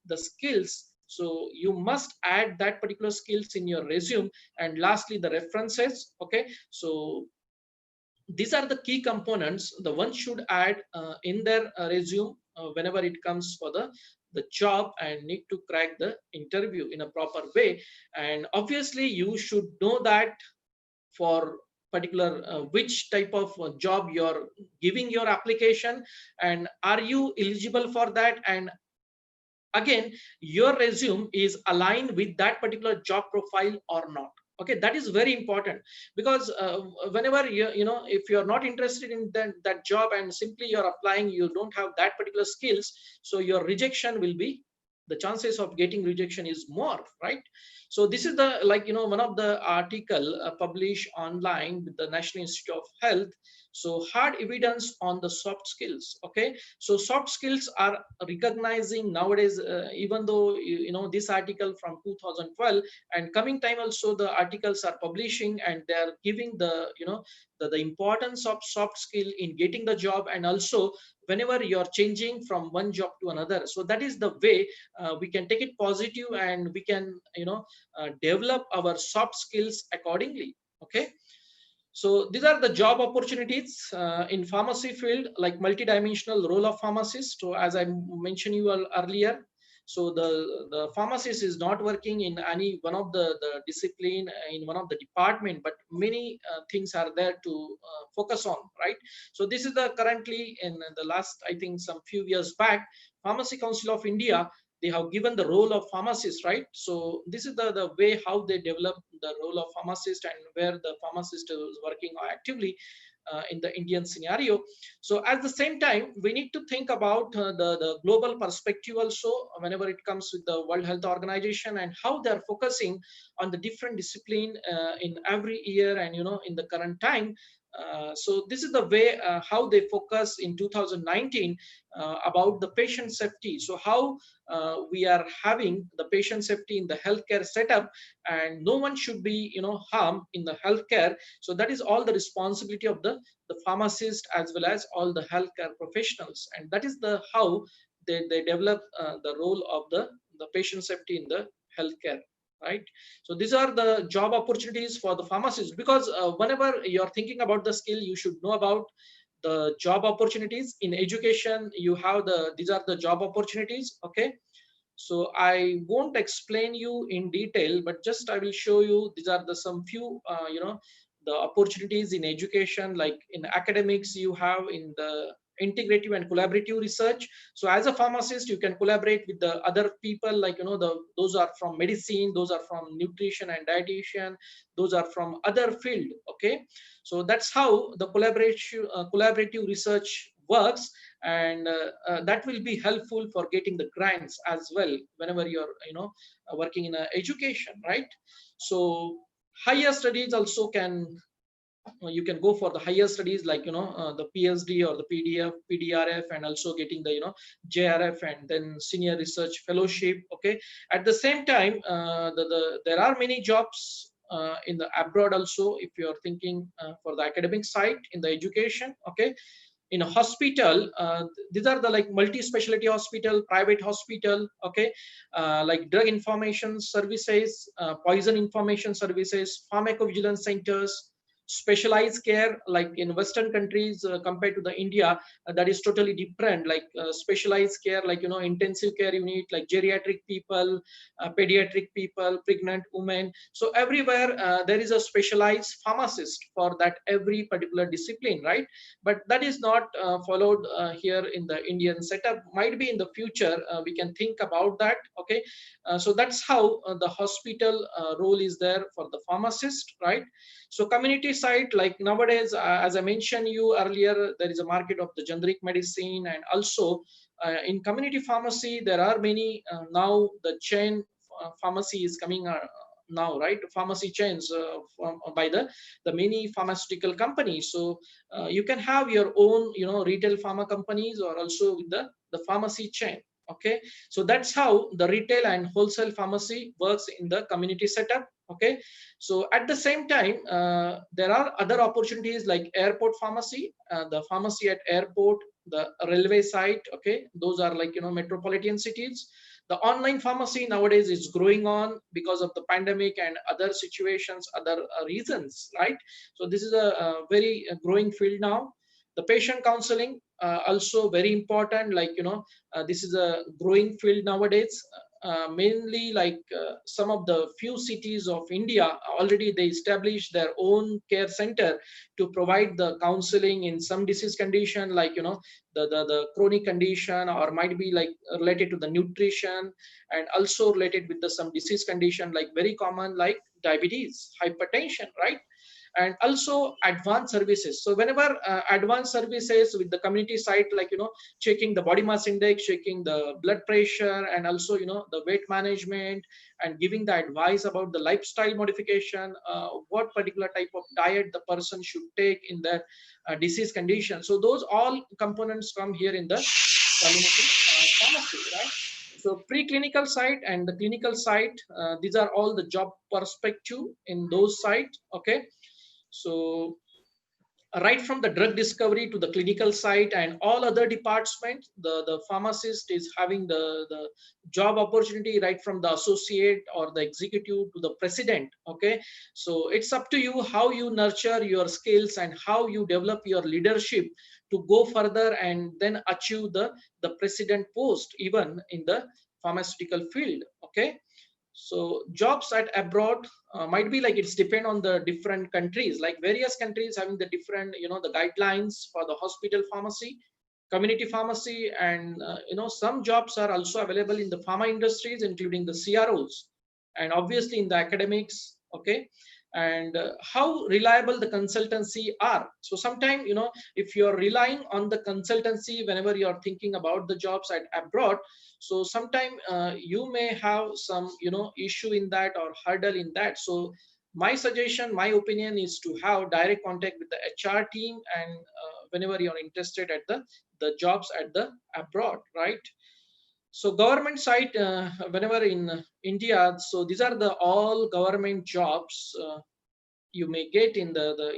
the skills, so you must add that particular skills in your resume. And lastly, the references. Okay, so these are the key components the one should add in their resume whenever it comes for the job and need to crack the interview in a proper way. And obviously you should know that for particular which type of job you're giving your application, and are you eligible for that, and again your resume is aligned with that particular job profile or not. Okay, that is very important. Because whenever if you're not interested in that job and simply you're applying, you don't have that particular skills, so your rejection will be, the chances of getting rejection is more, right? So this is the one of the article published online with the National Institute of Health. So hard evidence on the soft skills. Okay, so soft skills are recognizing nowadays, even though this article from 2012, and coming time also the articles are publishing, and they are giving the importance of soft skill in getting the job, and also whenever you're changing from one job to another. So that is the way we can take it positive, and we can develop our soft skills accordingly. Okay, so these are the job opportunities in pharmacy field, like multidimensional role of pharmacist. So as I mentioned you earlier, so the pharmacist is not working in any one of the discipline in one of the department, but many things are there to focus on, right? So this is the currently in the last, I think some few years back, Pharmacy Council of India, they have given the role of pharmacist, right? So this is the way how they develop the role of pharmacist, and where the pharmacist is working actively in the Indian scenario. So at the same time, we need to think about the global perspective also, whenever it comes with the World Health Organization, and how they're focusing on the different discipline in every year, and in the current time, So this is the way how they focus in 2019 about the patient safety. So how we are having the patient safety in the healthcare setup, and no one should be harmed in the healthcare. So that is all the responsibility of the pharmacist as well as all the healthcare professionals, and that is the how they develop the role of the patient safety in the healthcare, right? So these are the job opportunities for the pharmacist, because whenever you're thinking about the skill, you should know about the job opportunities. In education, you have these are the job opportunities. Okay, so I won't explain you in detail, but just I will show you these are the some few the opportunities in education. Like in academics, you have in the integrative and collaborative research. So as a pharmacist, you can collaborate with the other people, like those are from medicine, those are from nutrition and dietitian, those are from other field. Okay, so that's how the collaborative research works, and that will be helpful for getting the grants as well whenever you're working in education, right? So higher studies also can you can go for the higher studies, like the PhD or the PDRF, and also getting the JRF, and then senior research fellowship. Okay, at the same time, there are many jobs in the abroad also, if you are thinking for the academic side in the education. Okay, in a hospital, these are the like multi-specialty hospital, private hospital. Okay, like drug information services, poison information services, pharmacovigilance centers, specialized care. Like in Western countries, compared to the India, that is totally different. Like specialized care, like intensive care unit, like geriatric people, pediatric people, pregnant women. So everywhere there is a specialized pharmacist for that every particular discipline, right? But that is not followed here in the Indian setup. Might be in the future we can think about that. Okay, so that's how the hospital role is there for the pharmacist, right? So community side, like nowadays, as I mentioned you earlier, there is a market of the generic medicine, and also in community pharmacy there are many now the chain pharmacy is coming now, right? Pharmacy chains by the many pharmaceutical companies. So you can have your own retail pharma companies, or also with the pharmacy chain. Okay, so that's how the retail and wholesale pharmacy works in the community setup. Okay, so at the same time, there are other opportunities like airport pharmacy, the pharmacy at airport, the railway site. Okay, those are like metropolitan cities. The online pharmacy nowadays is growing on because of the pandemic and other situations, other reasons, right? So this is a very growing field now. The patient counseling also very important, like this is a growing field nowadays. Mainly like some of the few cities of India already they established their own care center to provide the counseling in some disease condition, like the chronic condition, or might be like related to the nutrition, and also related with the some disease condition like very common like diabetes, hypertension, right? And also advanced services. So whenever advanced services with the community site, like checking the body mass index, checking the blood pressure, and also the weight management, and giving the advice about the lifestyle modification, what particular type of diet the person should take in their disease condition. So those all components come here in the community pharmacy, right? So preclinical site and the clinical site, these are all the job perspective in those sites. Okay, so right from the drug discovery to the clinical site and all other departments, the pharmacist is having the job opportunity right from the associate or the executive to the president. Okay, so it's up to you how you nurture your skills and how you develop your leadership to go further and then achieve the president post even in the pharmaceutical field. Okay, so jobs at abroad might be like it's depend on the different countries, like various countries having the different the guidelines for the hospital pharmacy, community pharmacy, and some jobs are also available in the pharma industries, including the CROs, and obviously in the academics. Okay, and how reliable the consultancy are. So sometimes if you're relying on the consultancy whenever you're thinking about the jobs at abroad, so sometimes you may have some issue in that or hurdle in that. So my suggestion, my opinion is to have direct contact with the HR team, and whenever you're interested at the jobs at the abroad, right? So government side, whenever in India, so these are the all government jobs you may get in the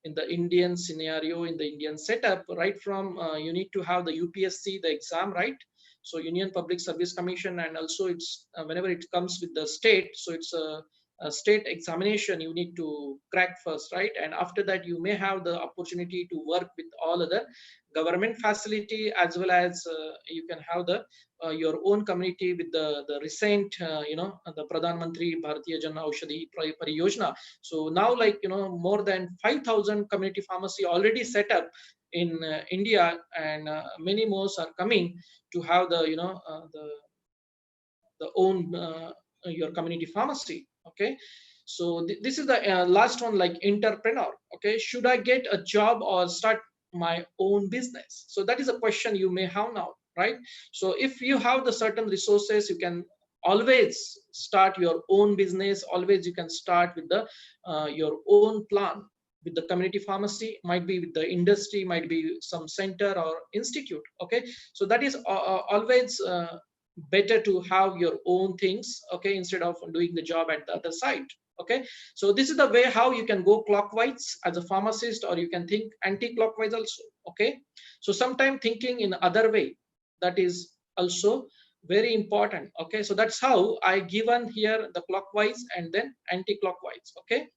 in the Indian scenario, in the Indian setup, right from you need to have the UPSC, the exam, right? So Union Public Service Commission, and also it's whenever it comes with the state, so it's a state examination you need to crack first, right? And after that you may have the opportunity to work with all other government facility, as well as you can have the your own community with the recent the Pradhan Mantri Bharatiya Jan Aushadhi Pariyojana. So now, like, more than 5,000 community pharmacy already set up in India, and many more are coming to have the the own your community pharmacy. Okay, so this is the last one, like entrepreneur. Okay, should I get a job or start my own business? So that is a question you may have now, right? So if you have the certain resources, you can always start your own business. Always you can start with the your own plan with the community pharmacy, might be with the industry, might be some center or institute. Okay, so that is always better to have your own things, okay, instead of doing the job at the other side. Okay, so this is the way how you can go clockwise as a pharmacist, or you can think anti-clockwise also. Okay, so sometime thinking in other way, that is also very important. Okay, so that's how I given here the clockwise and then anti-clockwise. Okay,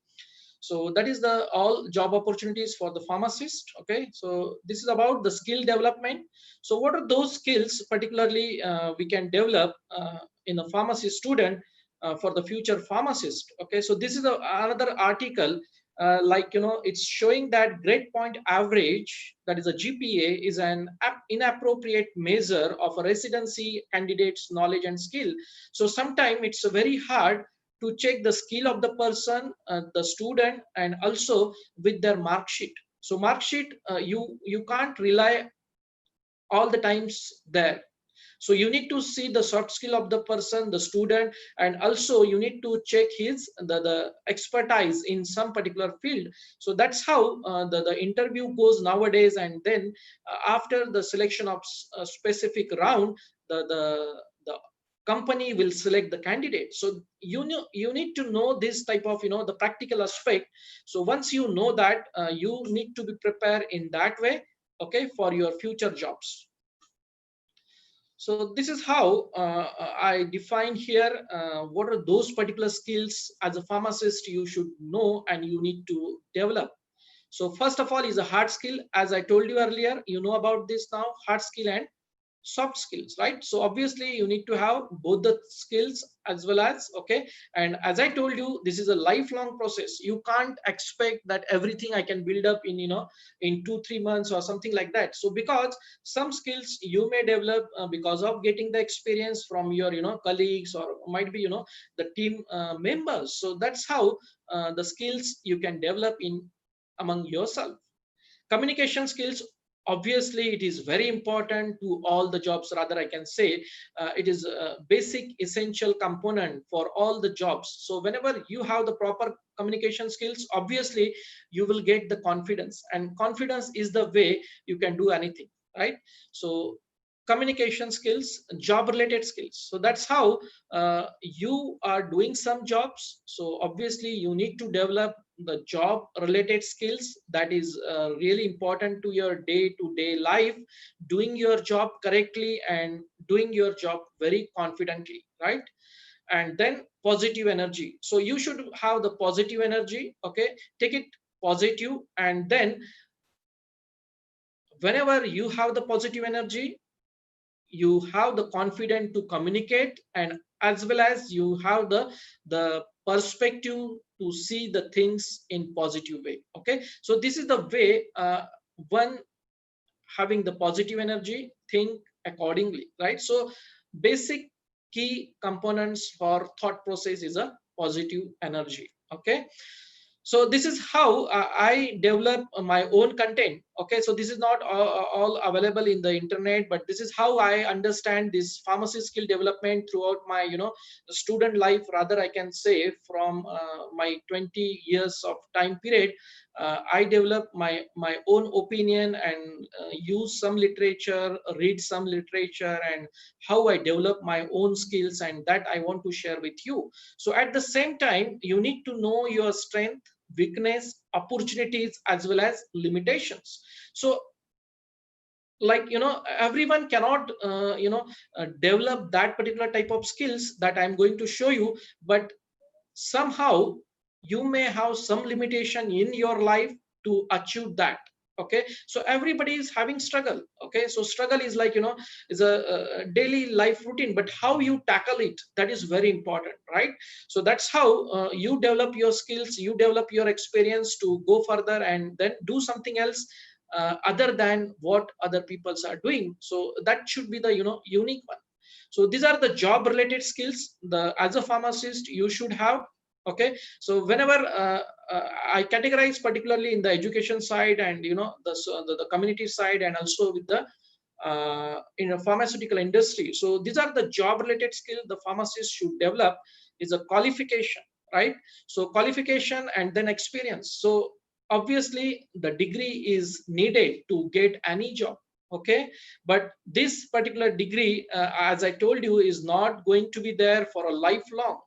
so that is the all job opportunities for the pharmacist. Okay, so this is about the skill development. So what are those skills particularly we can develop in a pharmacy student for the future pharmacist? Okay, so this is another article, like, it's showing that grade point average, that is a GPA, is an inappropriate measure of a residency candidate's knowledge and skill. So sometimes it's very hard to check the skill of the person, the student, and also with their mark sheet. So mark sheet, you can't rely all the times there. So you need to see the soft skill of the person, the student, and also you need to check his the expertise in some particular field. So that's how the interview goes nowadays. And then after the selection of a specific round, the company will select the candidate. So you need to know this type of the practical aspect. So once you know that, you need to be prepared in that way, okay, for your future jobs. So this is how I define here what are those particular skills as a pharmacist you should know and you need to develop. So first of all is a hard skill. As I told you earlier, you know about this now, hard skill and soft skills, right? So obviously you need to have both the skills as well as, okay, and as I told you, this is a lifelong process. You can't expect that everything I can build up in in 2-3 months or something like that. So because some skills you may develop because of getting the experience from your colleagues, or might be the team members. So that's how the skills you can develop in among yourself. Communication skills, obviously it is very important to all the jobs. Rather, I can say it is a basic essential component for all the jobs. So whenever you have the proper communication skills, obviously you will get the confidence, and confidence is the way you can do anything, right? So communication skills, job related skills, so that's how you are doing some jobs. So obviously you need to develop the job related skills. That is really important to your day to day life, doing your job correctly and doing your job very confidently, right? And then positive energy. So you should have the positive energy, okay, take it positive. And then whenever you have the positive energy, you have the confidence to communicate, and as well as you have the perspective to see the things in positive way. Okay, so this is the way one having the positive energy, think accordingly, right? So basic key components for thought process is a positive energy. Okay, so this is how I develop my own content. Okay, so this is not all available in the internet, but this is how I understand this pharmacy skill development throughout my student life, rather I can say from my 20 years of time period. I develop my own opinion and use some literature, read some literature, and how I develop my own skills, and that I want to share with you. So at the same time, you need to know your strength, weakness, opportunities, as well as limitations. So like everyone cannot develop that particular type of skills that I'm going to show you, but somehow you may have some limitation in your life to achieve that. Okay, so everybody is having struggle. Okay, so struggle is like is a daily life routine, but how you tackle it, that is very important, right? So that's how you develop your skills, you develop your experience to go further and then do something else other than what other peoples are doing. So that should be the unique one. So these are the job related skills the as a pharmacist you should have. Okay, so whenever I categorize particularly in the education side and the community side, and also with the in a pharmaceutical industry. So these are the job related skill the pharmacist should develop, is a qualification, right? So qualification and then experience. So obviously the degree is needed to get any job. Okay, but this particular degree, as I told you, is not going to be there for a lifelong.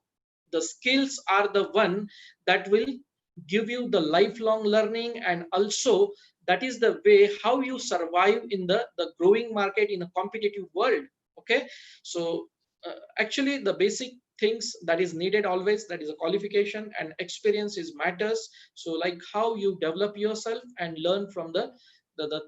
The skills are the one that will give you the lifelong learning, and also that is the way how you survive in the growing market in a competitive world. Okay, so actually the basic things that is needed always, that is a qualification, and experience is matters. So like how you develop yourself and learn from the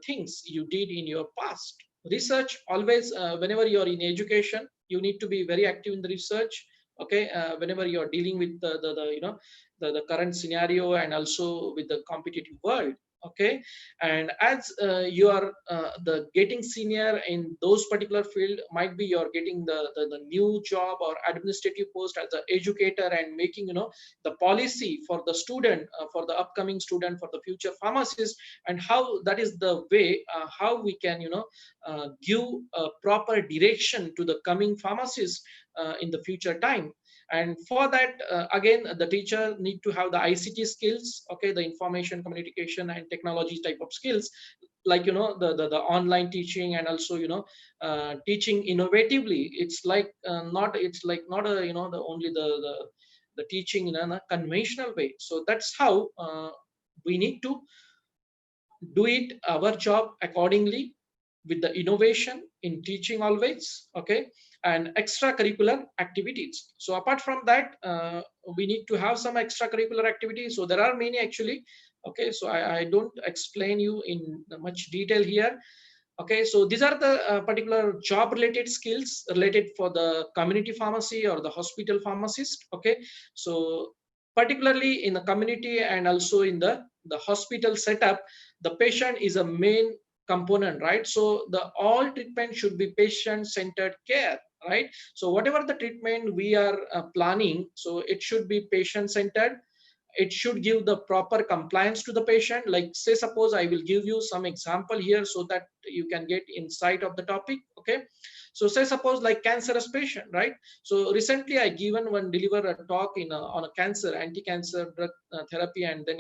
things you did in your past. Research always, whenever you're in education, you need to be very active in the research. Okay, whenever you're dealing with the current scenario and also with the competitive world. Okay, and as you are the getting senior in those particular field, might be you're getting the new job or administrative post as an educator and making the policy for the student, for the upcoming student, for the future pharmacist, and how that is the way how we can give a proper direction to the coming pharmacist in the future time. And for that, again, the teacher need to have the ICT skills. Okay, the information communication and technology type of skills, like the online teaching, and also teaching innovatively. It's like not, it's like not a the only the teaching in a conventional way. So that's how we need to do it our job accordingly, with the innovation in teaching always. Okay, and extracurricular activities. So apart from that, we need to have some extracurricular activities. So there are many actually. Okay, so I don't explain you in much detail here. Okay, so these are the particular job related skills related for the community pharmacy or the hospital pharmacist. Okay, so particularly in the community and also in the hospital setup, the patient is a main component, right? So the all treatment should be patient centered care, right? So whatever the treatment we are planning, so it should be patient centered. It should give the proper compliance to the patient. Like say suppose I will give you some example here so that you can get insight of the topic. Okay, so say suppose like cancerous patient, right? So recently I given one deliver a talk on a cancer, anti-cancer drug therapy, and then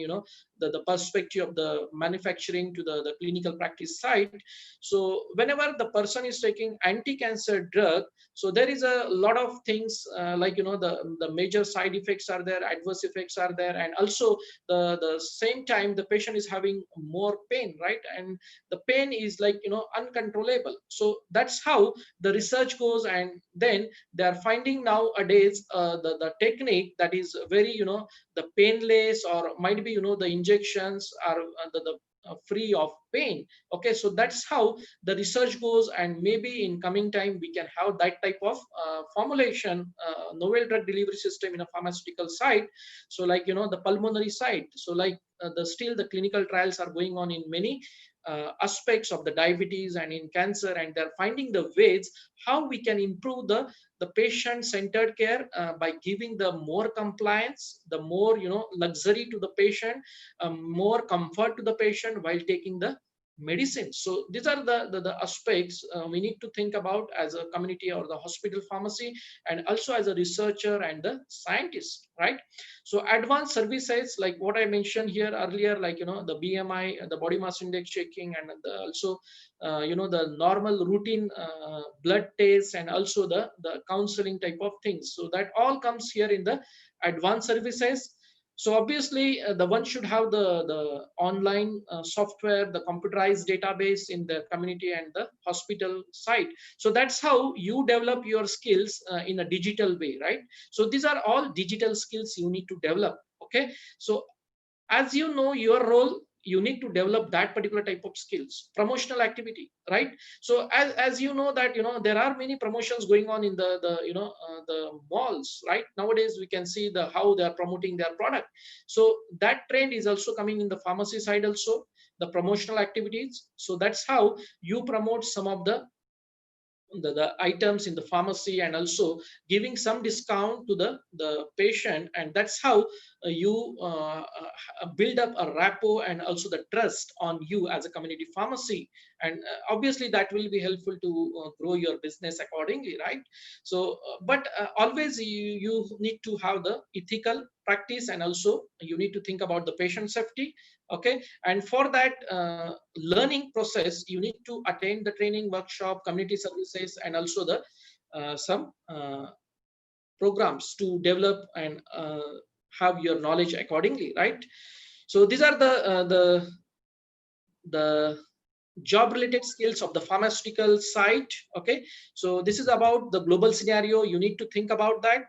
the perspective of the manufacturing to the clinical practice side. So whenever the person is taking anti-cancer drug, so there is a lot of things like the major side effects are there, adverse effects are there, and also the same time the patient is having more pain, right? And the pain is like uncontrollable. So that's how the research goes, and then they are finding nowadays the technique that is very the painless, or might be the injections are the free of pain. Okay, so that's how the research goes, and maybe in coming time we can have that type of formulation, novel drug delivery system in a pharmaceutical side. So like the pulmonary side. So like the still the clinical trials are going on in many aspects of the diabetes and in cancer, and they're finding the ways how we can improve the patient centered care by giving the more compliance, the more luxury to the patient, more comfort to the patient while taking the medicine. So these are the aspects we need to think about as a community or the hospital pharmacy, and also as a researcher and the scientist, right? So advanced services like what I mentioned here earlier, like the BMI, the body mass index checking, and also the normal routine blood tests, and also the counseling type of things. So that all comes here in the advanced services. So obviously the one should have the online software, the computerized database in the community and the hospital side. So that's how you develop your skills in a digital way, right? So these are all digital skills you need to develop. Okay, so as you know your role, you need to develop that particular type of skills. Promotional activity, right? So as you know that there are many promotions going on in the malls, right? Nowadays we can see how they are promoting their product. So that trend is also coming in the pharmacy side also, the promotional activities. So that's how you promote some of the items in the pharmacy, and also giving some discount to the patient, and that's how you build up a rapport and also the trust on you as a community pharmacy. And obviously that will be helpful to grow your business accordingly, right? So but always you need to have the ethical practice, and also you need to think about the patient safety. Okay, and for that learning process, you need to attend the training workshop, community services, and also the some programs to develop and have your knowledge accordingly, right? So these are the job related skills of the pharmaceutical side. Okay, so this is about the global scenario, you need to think about that,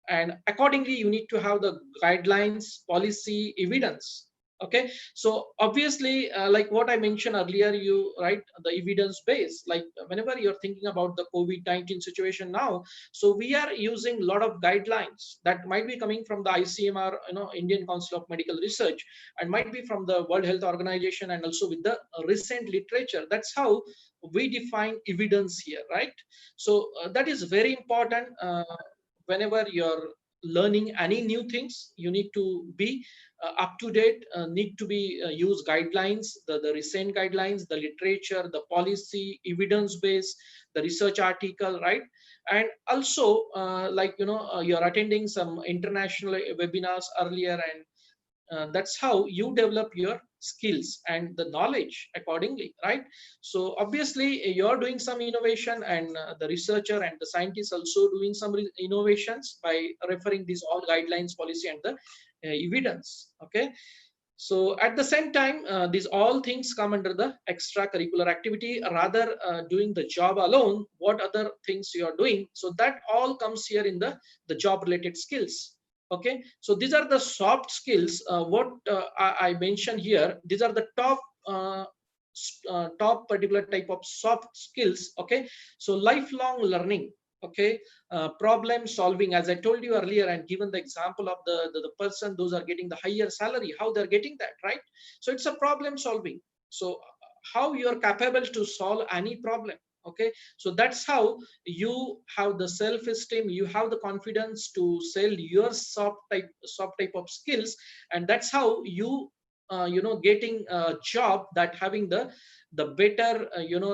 and accordingly you need to have the guidelines, policy, evidence. Okay, so obviously like what I mentioned earlier, you right, the evidence base, like whenever you're thinking about the COVID-19 situation now, so we are using a lot of guidelines that might be coming from the ICMR, Indian Council of Medical Research, and might be from the World Health Organization, and also with the recent literature. That's how we define evidence here, right? So that is very important. Whenever you're learning any new things, you need to be up to date, need to be use guidelines, the recent guidelines, the literature, the policy, evidence base, the research article, right? And also like you're attending some international webinars earlier, and that's how you develop your skills and the knowledge accordingly, right? So obviously you're doing some innovation, and the researcher and the scientists also doing some innovations by referring these all guidelines, policy, and the evidence. Okay, so at the same time these all things come under the extracurricular activity, rather doing the job alone, what other things you are doing. So that all comes here in the job related skills. Okay, so these are the soft skills what I mentioned here. These are the top particular type of soft skills. Okay, so lifelong learning. Okay, problem solving, as I told you earlier, and given the example of the person, those are getting the higher salary, how they're getting that, right? So it's a problem solving. So how you're capable to solve any problem. Okay, so that's how you have the self-esteem, you have the confidence to sell your soft type of skills, and that's how you getting a job that having the better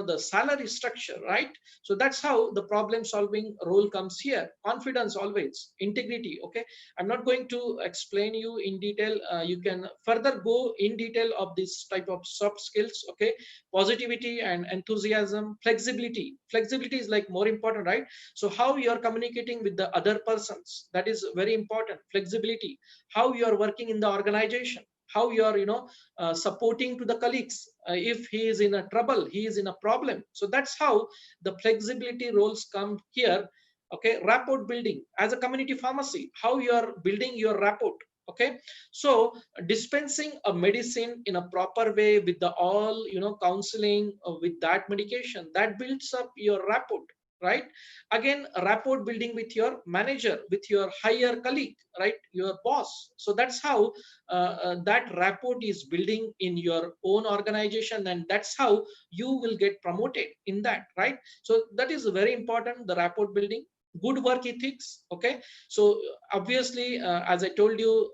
the salary structure, right? So that's how the problem solving role comes here. Confidence, always integrity. Okay, I'm not going to explain you in detail, you can further go in detail of this type of soft skills. Okay, positivity and enthusiasm, flexibility is like more important, right? So how you are communicating with the other persons, that is very important. Flexibility, how you are working in the organization, how you are supporting to the colleagues, if he is in a trouble, he is in a problem. So that's how the flexibility roles come here. Okay, rapport building as a community pharmacy, how you are building your rapport. Okay, so dispensing a medicine in a proper way with the all counseling with that medication, that builds up your rapport, right? Again, rapport building with your manager, with your higher colleague, right, your boss. So that's how that rapport is building in your own organization, and that's how you will get promoted in that, right? So that is very important, the rapport building. Good work ethics. Okay, so obviously as I told you,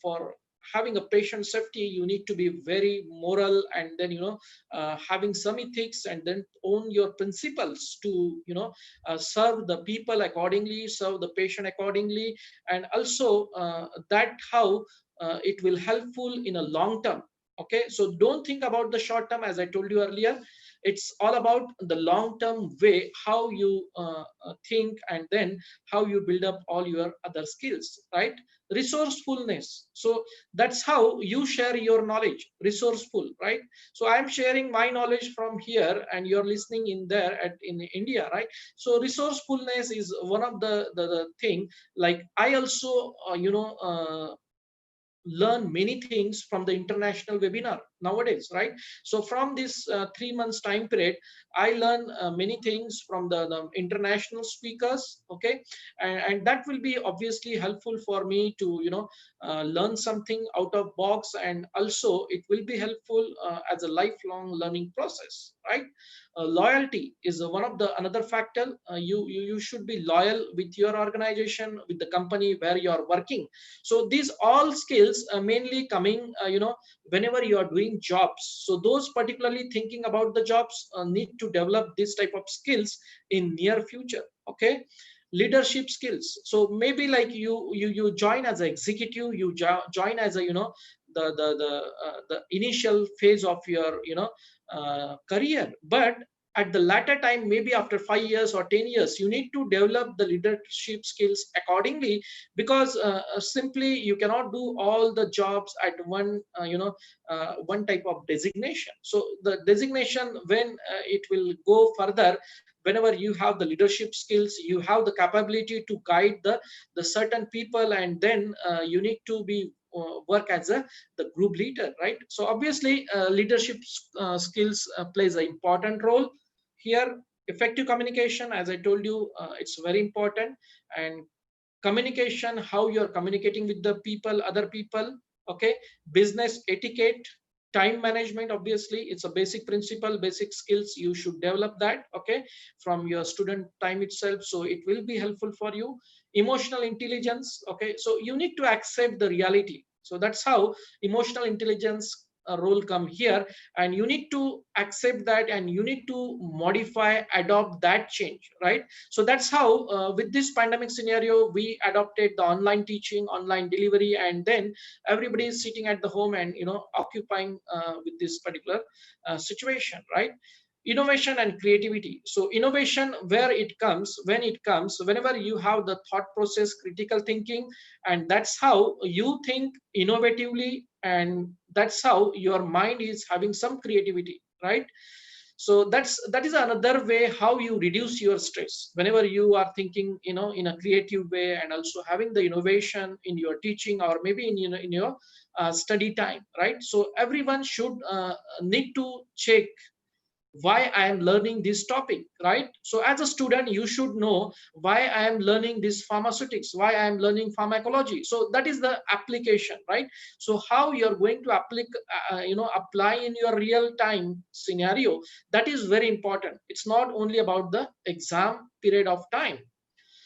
for having a patient safety, you need to be very moral, and then having some ethics, and then own your principles to serve the people accordingly, serve the patient accordingly. And also that how it will helpful in a long term. Okay, so don't think about the short term, as I told you earlier. It's all about the long term way, how you think, and then how you build up all your other skills, right? Resourcefulness, so that's how you share your knowledge. Resourceful, right? So I'm sharing my knowledge from here, and you're listening in there in India, right? So resourcefulness is one of the thing. Like I also learn many things from the international webinar nowadays, right? So from this 3 months time period, I learn many things from the international speakers. Okay, and that will be obviously helpful for me to learn something out of box, and also it will be helpful as a lifelong learning process, right? Loyalty is one of the another factor. You should be loyal with your organization, with the company where you are working. So these all skills are mainly coming whenever you are doing jobs. So those particularly thinking about the jobs need to develop this type of skills in near future. Okay, leadership skills. So maybe like you join as an executive, you join as a the initial phase of your career, but at the latter time, maybe after 5 years or 10 years, you need to develop the leadership skills accordingly, because simply you cannot do all the jobs at one type of designation. So the designation, when it will go further, whenever you have the leadership skills, you have the capability to guide the certain people, and then you need to be work as the group leader, right? So obviously leadership skills plays an important role here. Effective communication, as I told you, it's very important. And communication, how you're communicating with the people, other people. Okay, business etiquette, time management, obviously it's a basic principle, basic skills, you should develop that, okay, from your student time itself, so it will be helpful for you. Emotional intelligence, okay, so you need to accept the reality. So that's how emotional intelligence role come here, and you need to accept that, and you need to modify, adopt that change, right? So that's how with this pandemic scenario, we adopted the online teaching, online delivery, and then everybody is sitting at the home and occupying with this particular situation, right? Innovation and creativity. So innovation, where it comes, when it comes, whenever you have the thought process, critical thinking, and that's how you think innovatively, and that's how your mind is having some creativity, right? So that is another way how you reduce your stress whenever you are thinking in a creative way, and also having the innovation in your teaching, or maybe in your study time, right? So everyone should need to check why I am learning this topic, right? So as a student, you should know why I am learning this pharmaceutics, why I am learning pharmacology. So that is the application, right? So how you're going to apply in your real time scenario, that is very important. It's not only about the exam period of time.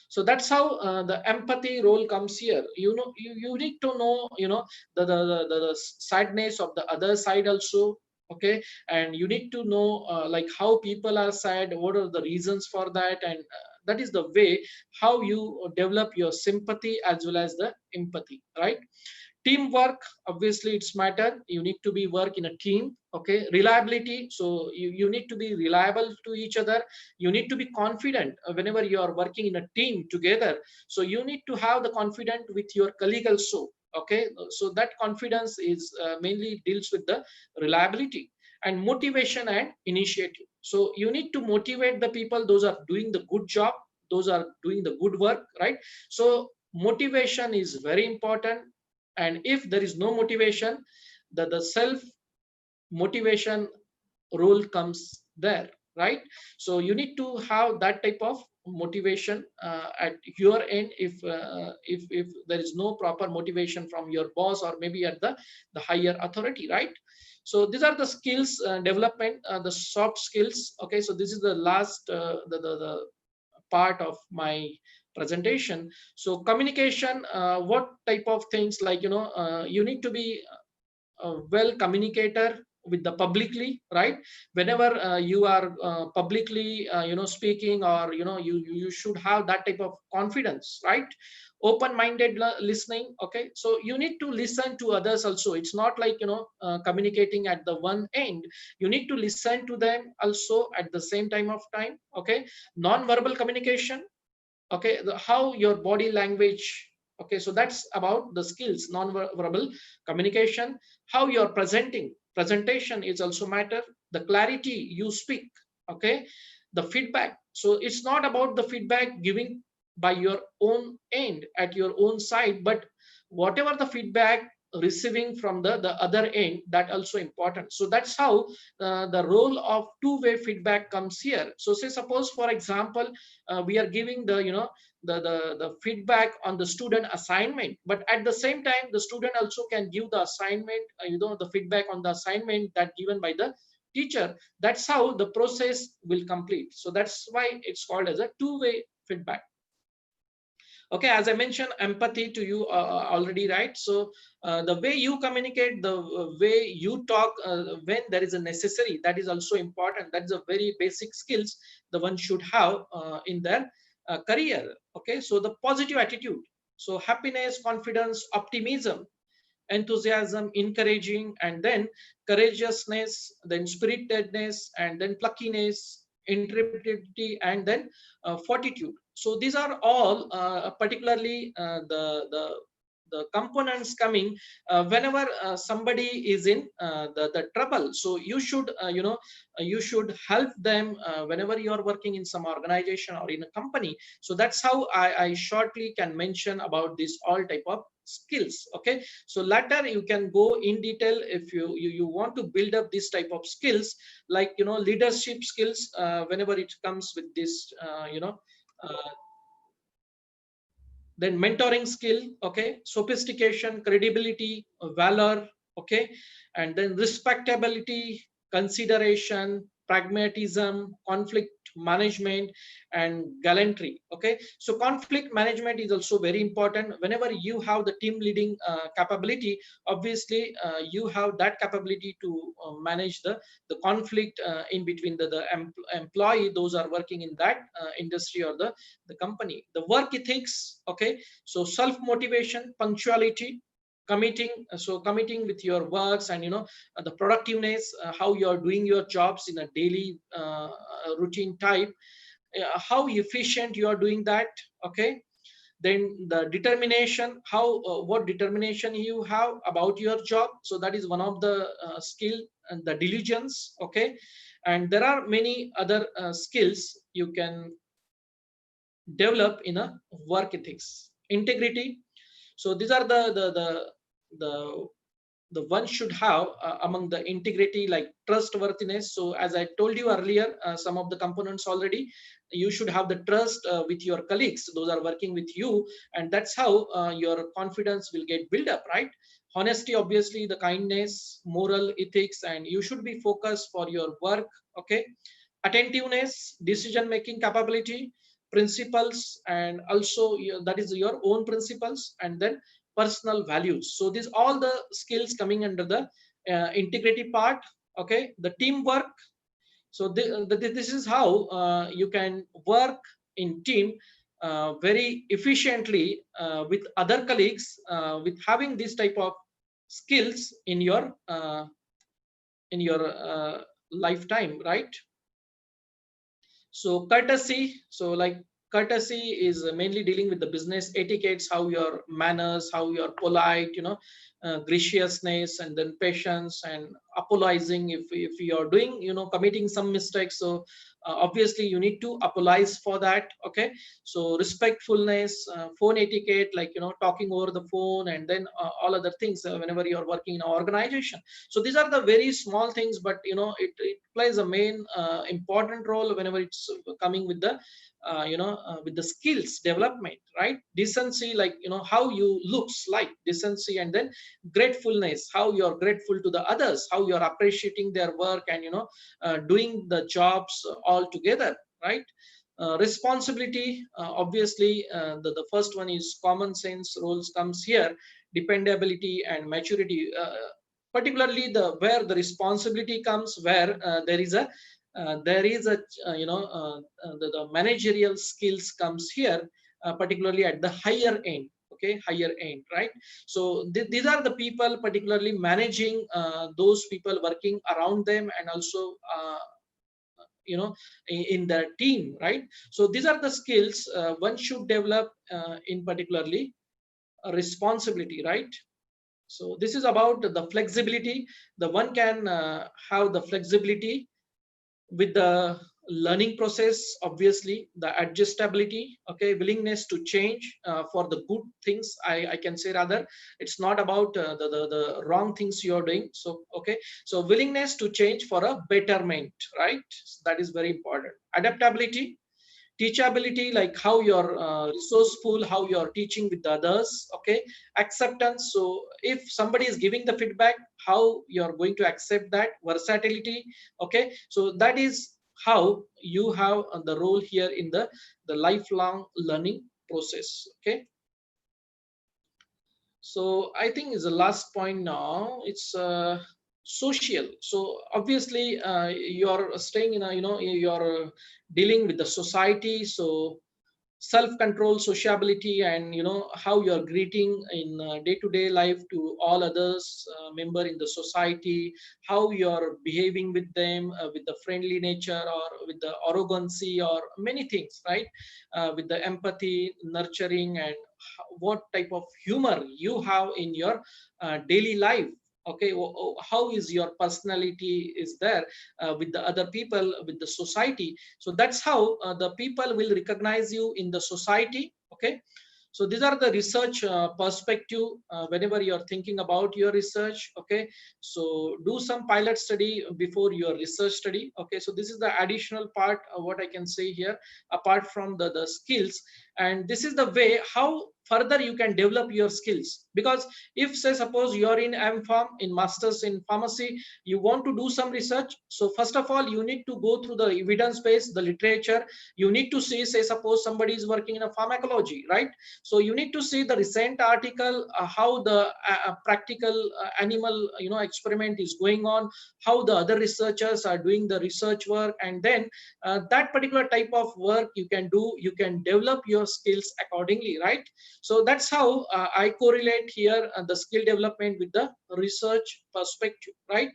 So that's how the empathy role comes here. You need to know the sadness of the other side also. Okay, and you need to know like how people are sad, what are the reasons for that, and that is the way how you develop your sympathy as well as the empathy, right? Teamwork, obviously it's matter. You need to be work in a team. Okay, reliability, so you need to be reliable to each other. You need to be confident whenever you are working in a team together. So you need to have the confidence with your colleague also. Okay, so that confidence is mainly deals with the reliability. And motivation and initiative, so you need to motivate the people, those are doing the good job, those are doing the good work, right? So motivation is very important. And if there is no motivation, the self motivation role comes there, right? So you need to have that type of motivation at your end. If there is no proper motivation from your boss, or maybe at the higher authority, right? So these are the skills development, the soft skills. Okay, so this is the last the part of my presentation. So communication, what type of things, like you need to be a well communicator with the publicly, right? Whenever you are publicly speaking, or you should have that type of confidence, right? Open-minded listening. Okay, so you need to listen to others also. It's not like communicating at the one end. You need to listen to them also at the same time of time. Okay, non-verbal communication. Okay, how your body language. Okay, so that's about the skills, non-verbal communication. How you're presentation is also matter. The clarity you speak. Okay, the feedback. So it's not about the feedback giving by your own end at your own side, but whatever the feedback receiving from the other end, that also important. So that's how the role of two-way feedback comes here. So say suppose for example, we are giving the feedback on the student assignment, but at the same time the student also can give the assignment, the feedback on the assignment that given by the teacher. That's how the process will complete. So that's why it's called as a two-way feedback. Okay, as I mentioned, empathy to you already, right? So the way you communicate, the way you talk when there is a necessary, that is also important. That is a very basic skills the one should have in their career. Okay, so the positive attitude, so happiness, confidence, optimism, enthusiasm, encouraging, and then courageousness, then spiritedness, and then pluckiness, intrepidity, and then fortitude. So these are all particularly the components coming whenever somebody is in the trouble. So you should you should help them whenever you are working in some organization or in a company. So that's how I shortly can mention about this all type of skills. Okay, so later you can go in detail if you want to build up this type of skills, like leadership skills whenever it comes with this uh, then mentoring skill. Okay, sophistication, credibility, valor. Okay, and then respectability, consideration, pragmatism, conflict management, and gallantry. Okay, so conflict management is also very important. Whenever you have the team leading capability, obviously you have that capability to manage the conflict in between the employee, those are working in that industry or the company. The work ethics. Okay, so self motivation, punctuality, committing with your works, and the productiveness, how you are doing your jobs in a daily routine type, how efficient you are doing that. Okay, then the determination, how what determination you have about your job. So that is one of the skill, and the diligence. Okay, and there are many other skills you can develop in a work ethics. Integrity. So these are the the one should have among the integrity, like trustworthiness. So as I told you earlier, some of the components already, you should have the trust with your colleagues, those are working with you, and that's how your confidence will get built up, right? Honesty, obviously, the kindness, moral ethics, and you should be focused for your work. Okay, attentiveness, decision making capability, principles, and also that is your own principles, and then personal values. So these all the skills coming under the integrity part. Okay, the teamwork. So this is how you can work in team very efficiently with other colleagues with having this type of skills in your lifetime, right? So courtesy, so like courtesy is mainly dealing with the business etiquettes, how your manners, how you're polite, graciousness, and then patience, and apologizing if you're doing, committing some mistakes. So obviously you need to apologize for that. Okay, so respectfulness, phone etiquette, like talking over the phone, and then all other things whenever you're working in an organization. So these are the very small things, but it plays a main important role whenever it's coming with the with the skills development, right? Decency, like how you looks like decency, and then gratefulness, how you're grateful to the others, how you're appreciating their work, and doing the jobs all together, right? Responsibility, obviously, the first one is common sense roles comes here, dependability and maturity, particularly where the responsibility comes, where there is a the managerial skills comes here, particularly at the higher end. Okay, higher end, right? So these are the people particularly managing those people working around them, and also in the team, right? So these are the skills one should develop in particularly responsibility, right? So this is about the flexibility. The one can have the flexibility with the learning process, obviously the adjustability, okay, willingness to change for the good things, I can say, rather it's not about the wrong things you're doing. So okay, so willingness to change for a betterment, right? That is very important. Adaptability, teachability, like how you're resourceful, how you're teaching with the others. Okay, acceptance, so if somebody is giving the feedback, how you're going to accept that. Versatility, okay, so that is how you have the role here in the lifelong learning process. Okay, so I think is the last point now. It's social. So obviously you're staying in a, you're dealing with the society. So self-control, sociability, and how you're greeting in day-to-day life to all others member in the society, how you're behaving with them with the friendly nature or with the arrogancy or many things, right? With the empathy, nurturing, and what type of humor you have in your daily life. Okay, how is your personality is there with the other people, with the society. So that's how the people will recognize you in the society. Okay, so these are the research perspective whenever you're thinking about your research. Okay, so do some pilot study before your research study. Okay, so this is the additional part of what I can say here, apart from the skills. And this is the way how further you can develop your skills. Because if, say, suppose you're in M.Pharm, in masters in pharmacy, you want to do some research. So first of all, you need to go through the evidence base, the literature. You need to see, say, suppose somebody is working in a pharmacology, right? So you need to see the recent article, how the practical animal experiment is going on, how the other researchers are doing the research work, and then that particular type of work you can do, you can develop your skills accordingly, right? So that's how I correlate here the skill development with the research perspective, right?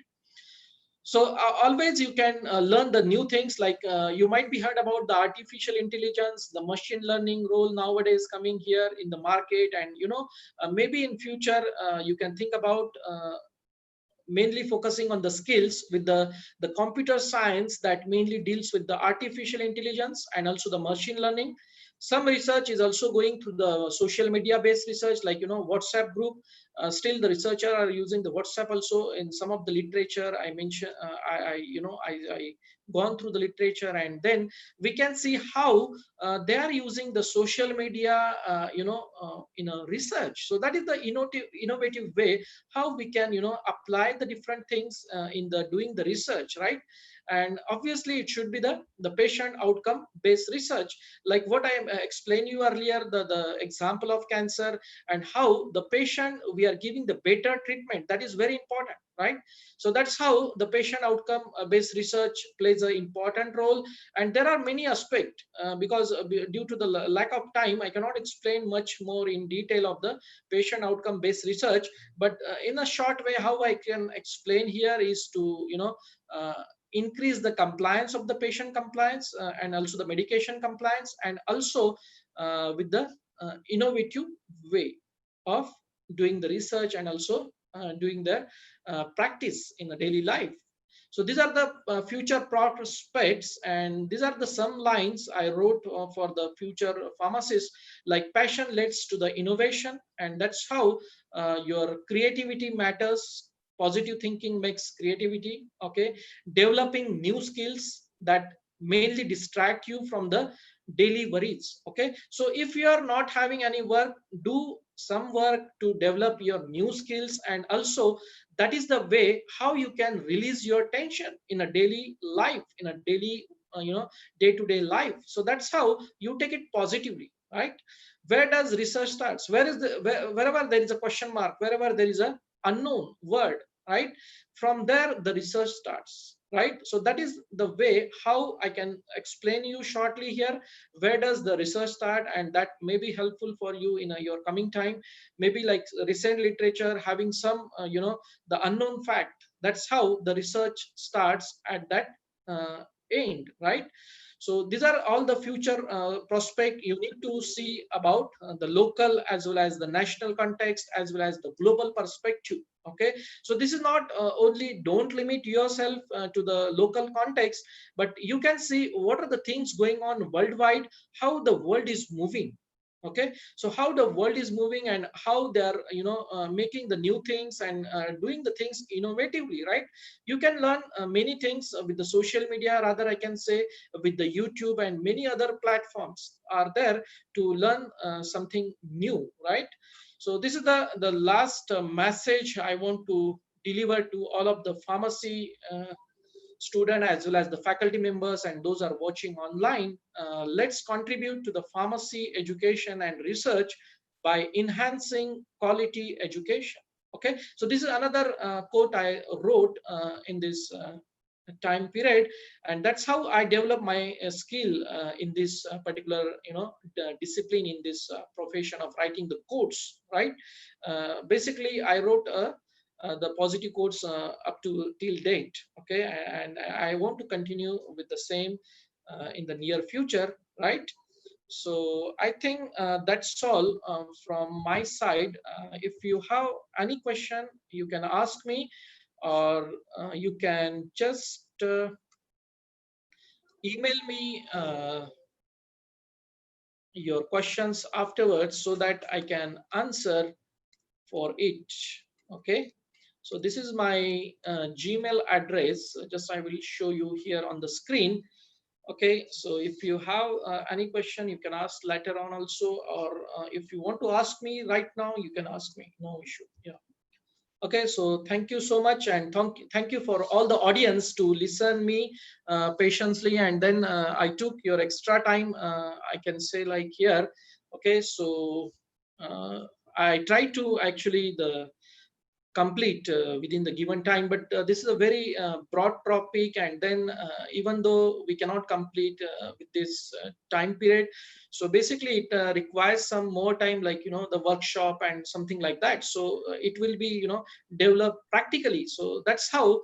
So always you can learn the new things, like you might be heard about the artificial intelligence, the machine learning role nowadays coming here in the market. And maybe in future you can think about mainly focusing on the skills with the computer science that mainly deals with the artificial intelligence and also the machine learning. Some research is also going through the social media based research, like WhatsApp group. Still the researcher are using the WhatsApp also in some of the literature I mentioned. I gone through the literature, and then we can see how they are using the social media in a research. So that is the innovative way how we can apply the different things in the doing the research, right? And obviously it should be the patient outcome based research, like what I explained you earlier, the example of cancer, and how the patient we are giving the better treatment. That is very important, right? So that's how the patient outcome based research plays an important role. And there are many aspects because due to the lack of time I cannot explain much more in detail of the patient outcome based research. But in a short way, how I can explain here is to increase the compliance of the patient compliance and also the medication compliance, and also with the innovative way of doing the research, and also doing the practice in the daily life. So these are the future prospects, and these are the some lines I wrote for the future pharmacist, like passion leads to the innovation, and that's how your creativity matters. Positive thinking makes creativity. Okay, developing new skills that mainly distract you from the daily worries. Okay, so if you are not having any work, do some work to develop your new skills, and also that is the way how you can release your tension in a daily life, in a daily day-to-day life. So that's how you take it positively, right? Where does research starts? Wherever there is a question mark, wherever there is a unknown word, right? From there the research starts, right? So that is the way how I can explain you shortly here. Where does the research start? And that may be helpful for you in your coming time. Maybe like recent literature having some the unknown fact. That's how the research starts at that end, right? So these are all the future prospect you need to see about the local as well as the national context as well as the global perspective. Okay, so this is not only don't limit yourself to the local context, but you can see what are the things going on worldwide, how the world is moving. Okay, so how the world is moving and how they are making the new things and doing the things innovatively, right? You can learn many things with the social media, rather I can say with the YouTube and many other platforms are there to learn something new, right? So this is the last message I want to deliver to all of the pharmacy student as well as the faculty members and those are watching online. Let's contribute to the pharmacy education and research by enhancing quality education. Okay, so this is another quote I wrote in this time period, and that's how I develop my skill in this particular discipline, in this profession of writing the quotes, right? Basically I wrote the positive quotes up to till date. Okay, and I want to continue with the same in the near future, right? So I think that's all from my side. If you have any question, you can ask me, or you can just email me your questions afterwards so that I can answer for it. Okay, so this is my Gmail address. Just I will show you here on the screen. Okay, so if you have any question, you can ask later on also, or if you want to ask me right now, you can ask me, no issue. Yeah. Okay, so thank you so much, and thank you for all the audience to listen me patiently, and then I took your extra time, I can say like here. Okay, so I try to actually the complete within the given time, but this is a very broad topic, and then even though we cannot complete with this time period, so basically it requires some more time, like the workshop and something like that. So it will be developed practically. So that's how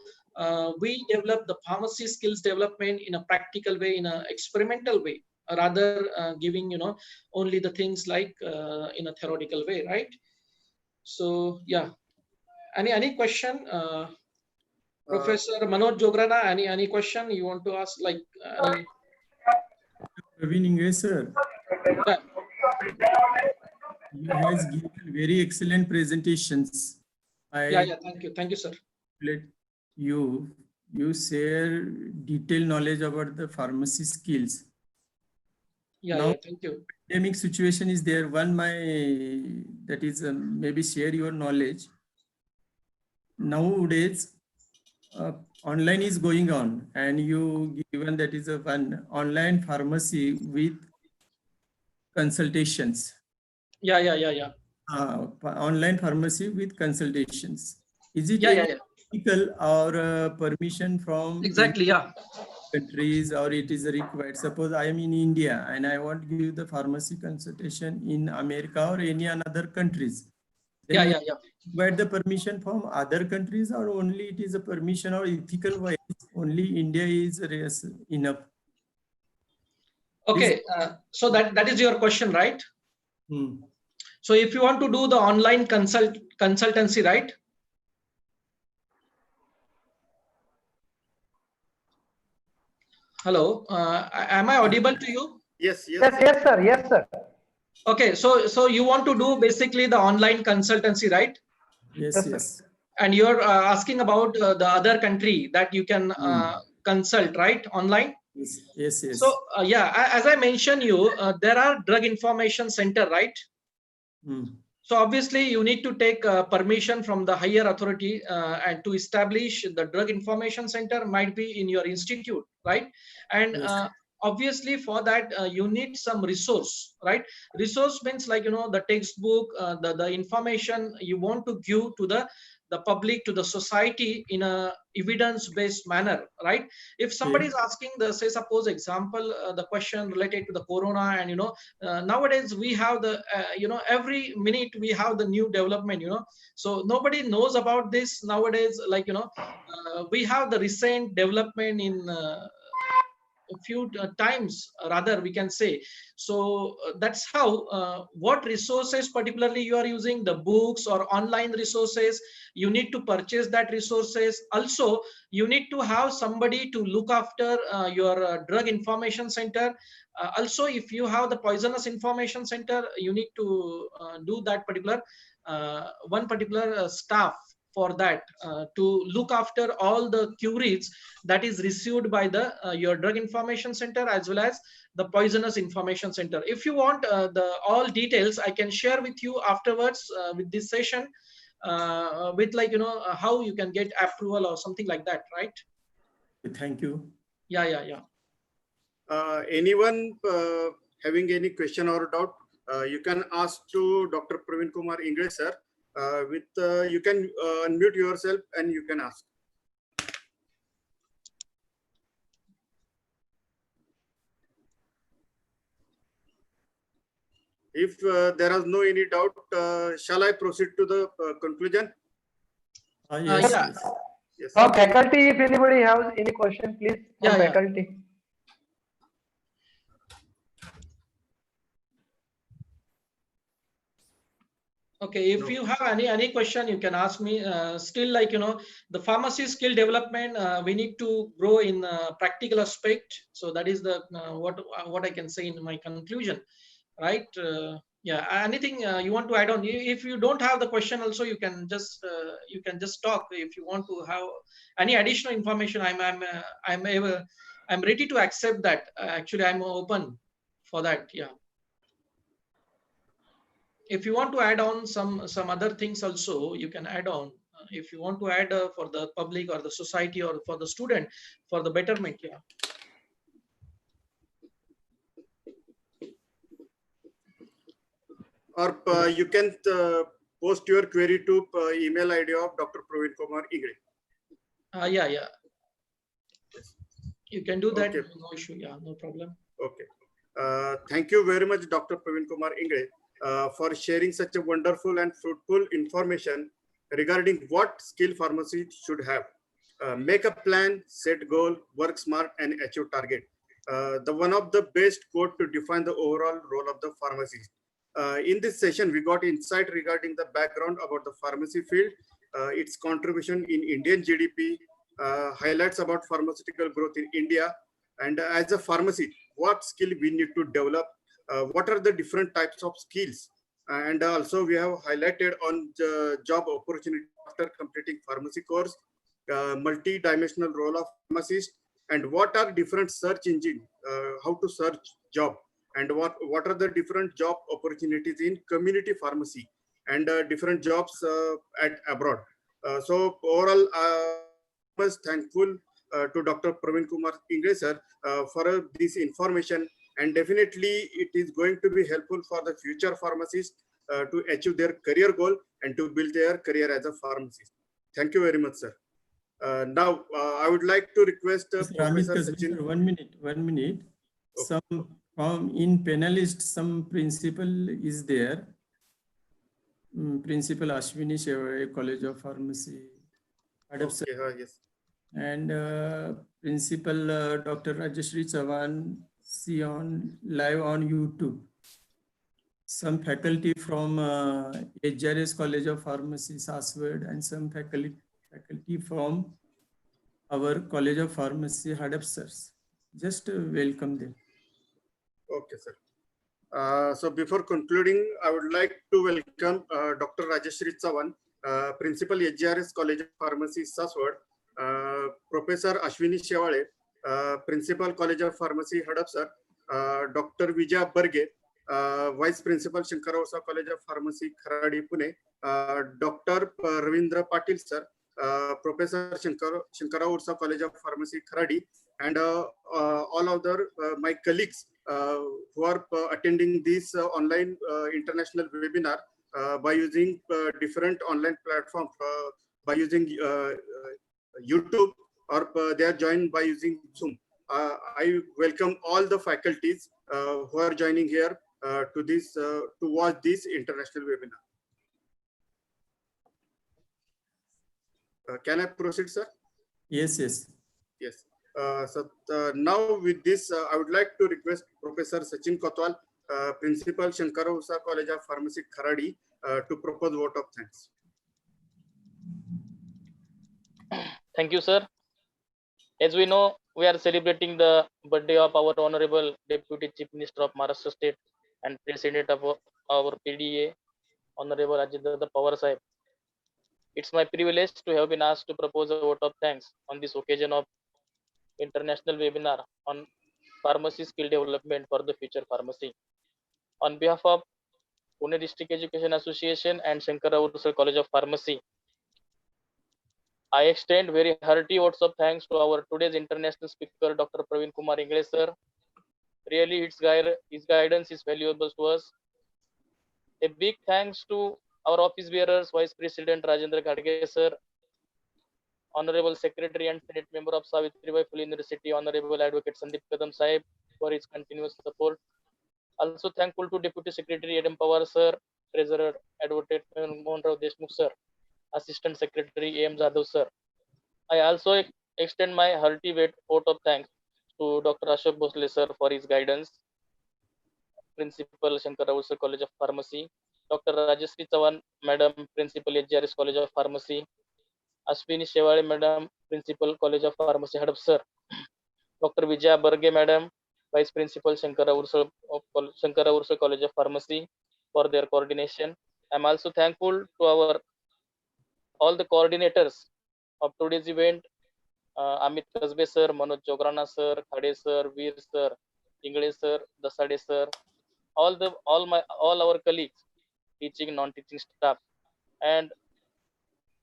we develop the pharmacy skills development in a practical way, in an experimental way, rather giving only the things like in a theoretical way, right? So yeah, any question, Professor Manoj Jograna? Any question you want to ask? Like any? Praveen, sir. Yeah. You has given very excellent presentations. Yeah. Thank you, sir. Let you share detailed knowledge about the pharmacy skills. Yeah. Thank you. Pandemic situation is there. That is maybe share your knowledge. Nowadays, online is going on, and you given that is one online pharmacy with consultations. Yeah. Online pharmacy with consultations. Is it Yeah. ethical or permission from Exactly. Yeah. countries, or it is required? Suppose I am in India and I want to give the pharmacy consultation in America or any another countries. Then Yeah. require the permission from other countries, or only it is a permission or ethical wise only India is enough? Okay. So that is your question, right? So if you want to do the online consultancy, right? Hello, am I audible to you? Yes. Yes, sir. Yes, sir. Okay, so you want to do basically the online consultancy, right? Yes. And you're asking about the other country that you can consult, right, online? Yes. So yeah, as I mentioned you, there are drug information center, right? So obviously you need to take permission from the higher authority, and to establish the drug information center might be in your institute, right? And Yes. obviously for that you need some resource, right? Resource means like, you know, the textbook, the information you want to give to the public, to the society in a evidence based manner, right? If somebody Okay. is asking the, say suppose example, the question related to the corona, and you know, nowadays we have the you know, every minute we have the new development, you know. So nobody knows about this nowadays, like, you know, we have the recent development in a few times, rather we can say. So that's how what resources particularly you are using, the books or online resources, you need to purchase that resources. Also you need to have somebody to look after your drug information center. Also if you have the poisonous information center, you need to do that particular one particular staff for that, to look after all the queries that is received by the your drug information center as well as the poisonous information center. If you want the all details, I can share with you afterwards with this session, with like, you know, how you can get approval or something like that, right? Thank you. Yeah. Anyone having any question or doubt, you can ask to Dr. Praveen Kumar Ingre, sir. You can unmute yourself and you can ask. If there is no any doubt, shall I proceed to the conclusion? Yes, Yeah. yes. Yes. Faculty, if anybody has any question, please. Yeah. Faculty. Okay, if No. you have any question, you can ask me. Still, like, you know, the pharmacy skill development, we need to grow in practical aspect. So that is the what I can say in my conclusion, right? Yeah. Anything you want to add on? If you don't have the question, also you can just talk. If you want to have any additional information, I'm ready to accept that. Actually, I'm open for that. Yeah. If you want to add on some other things also, you can add on. If you want to add for the public or the society or for the student, for the betterment. Yeah. Or you can post your query to email ID of Dr. Praveen Kumar Ingre. Yeah. You can do that. Okay. No issue. Yeah, no problem. Okay. Thank you very much, Dr. Praveen Kumar Ingre, for sharing such a wonderful and fruitful information regarding what skill pharmacy should have. Make a plan, set goal, work smart, and achieve target. The one of the best quote to define the overall role of the pharmacist. In this session, we got insight regarding the background about the pharmacy field, its contribution in Indian GDP, highlights about pharmaceutical growth in India, and as a pharmacist, what skill we need to develop, what are the different types of skills, and also we have highlighted on the job opportunity after completing pharmacy course, multi-dimensional role of pharmacist, and what are different search engine, how to search job, and what are the different job opportunities in community pharmacy, and different jobs at abroad. So overall, I was thankful to Dr. Praveen Kumar Ingre, sir, for this information, and definitely it is going to be helpful for the future pharmacists to achieve their career goal and to build their career as a pharmacist. Thank you very much, sir. Now, I would like to request Professor Sachin. 1 minute. 1 minute. Okay. Some from in panelist, some principal is there. Principal Ashwini Shevare, College of Pharmacy. Okay, yes. And Principal Dr. Rajeshri Chavan, see on live on YouTube. Some faculty from HRS College of Pharmacy, Saswad, and some faculty from our College of Pharmacy, Hadapsars. Just welcome them. Okay, sir. So before concluding, I would like to welcome Dr. Rajeshri Chavan, Principal HRS College of Pharmacy, Saswad, Professor Ashwini Shevare, Principal College of Pharmacy, Hadapsar, Dr. Vijay Barge, Vice Principal Shankara Ursa College of Pharmacy, Kharadi, Pune, Dr. Ravindra Patil, sir, Professor Shankara Ursa College of Pharmacy, Kharadi, and all other my colleagues who are attending this online international webinar by using different online platforms, by using YouTube, or they are joined by using Zoom. I welcome all the faculties who are joining here to this to watch this international webinar. Can I proceed, sir? Yes, yes. Yes. Now with this, I would like to request Professor Sachin Kotwal, Principal Shankara Ursa College of Pharmacy, Kharadi, to propose vote of thanks. Thank you, sir. As we know, we are celebrating the birthday of our Honorable Deputy Chief Minister of Maharashtra State and President of our PDA, Honorable Ajit Pawar Sahib. It's my privilege to have been asked to propose a vote of thanks on this occasion of international webinar on pharmacy skill development for the future pharmacy. On behalf of Pune District Education Association and Shankara Ursa College of Pharmacy, I extend very hearty votes of thanks to our today's international speaker, Dr. Praveen Kumar English, sir. Really, his guidance is valuable to us. A big thanks to our office bearers, Vice President Rajendra Gadge, sir, Honorable Secretary and Senate Member of Savitribai Phule University, Honorable Advocate Sandeep Kadam Sahib, for his continuous support. Also thankful to Deputy Secretary Adam Pawar, sir, Treasurer Advocate Mohan Rao Deshmukh, sir, Assistant Secretary AM Jadhav, sir. I also extend my hearty vote of thanks to Dr. Ashok Bhosle, sir, for his guidance, Principal Shankara Ursa College of Pharmacy, Dr. Rajeshri Chavan, Madam, Principal HGRS College of Pharmacy, Ashwini Shewale, Madam, Principal College of Pharmacy, Hadap, sir, Dr. Vijaya Barge, Madam, Vice Principal Shankara Ursa College of Pharmacy, for their coordination. I'm also thankful to all the coordinators of today's event, Amit Kasbe sir, Manoj Jograna sir, Khade sir, Veer sir, English sir, Dasade sir, all our colleagues, teaching, non-teaching staff, and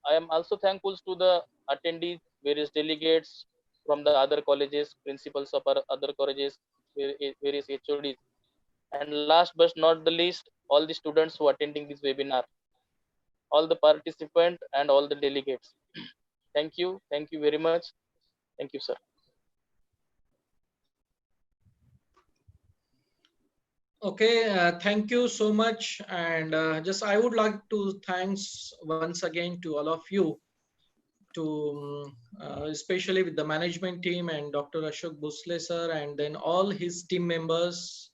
I am also thankful to the attendees, various delegates from the other colleges, principals of our other colleges, various HODs, and last but not the least, all the students who are attending this webinar, all the participants and all the delegates. Thank you very much. Thank you, sir. Okay, thank you so much. And just I would like to thanks once again to all of you, to especially with the management team and Dr. Ashok Bhosle sir, and then all his team members,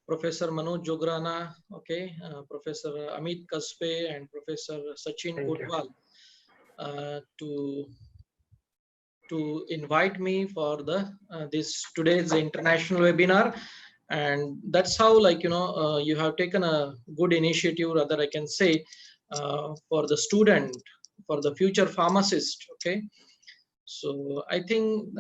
Professor Manoj Jograna, okay, Professor Amit Kaspe, and Professor Sachin Kotwal, to invite me for the this today's international webinar. And that's how, like, you have taken a good initiative, rather I can say, for the student, for the future pharmacist. Okay, so I think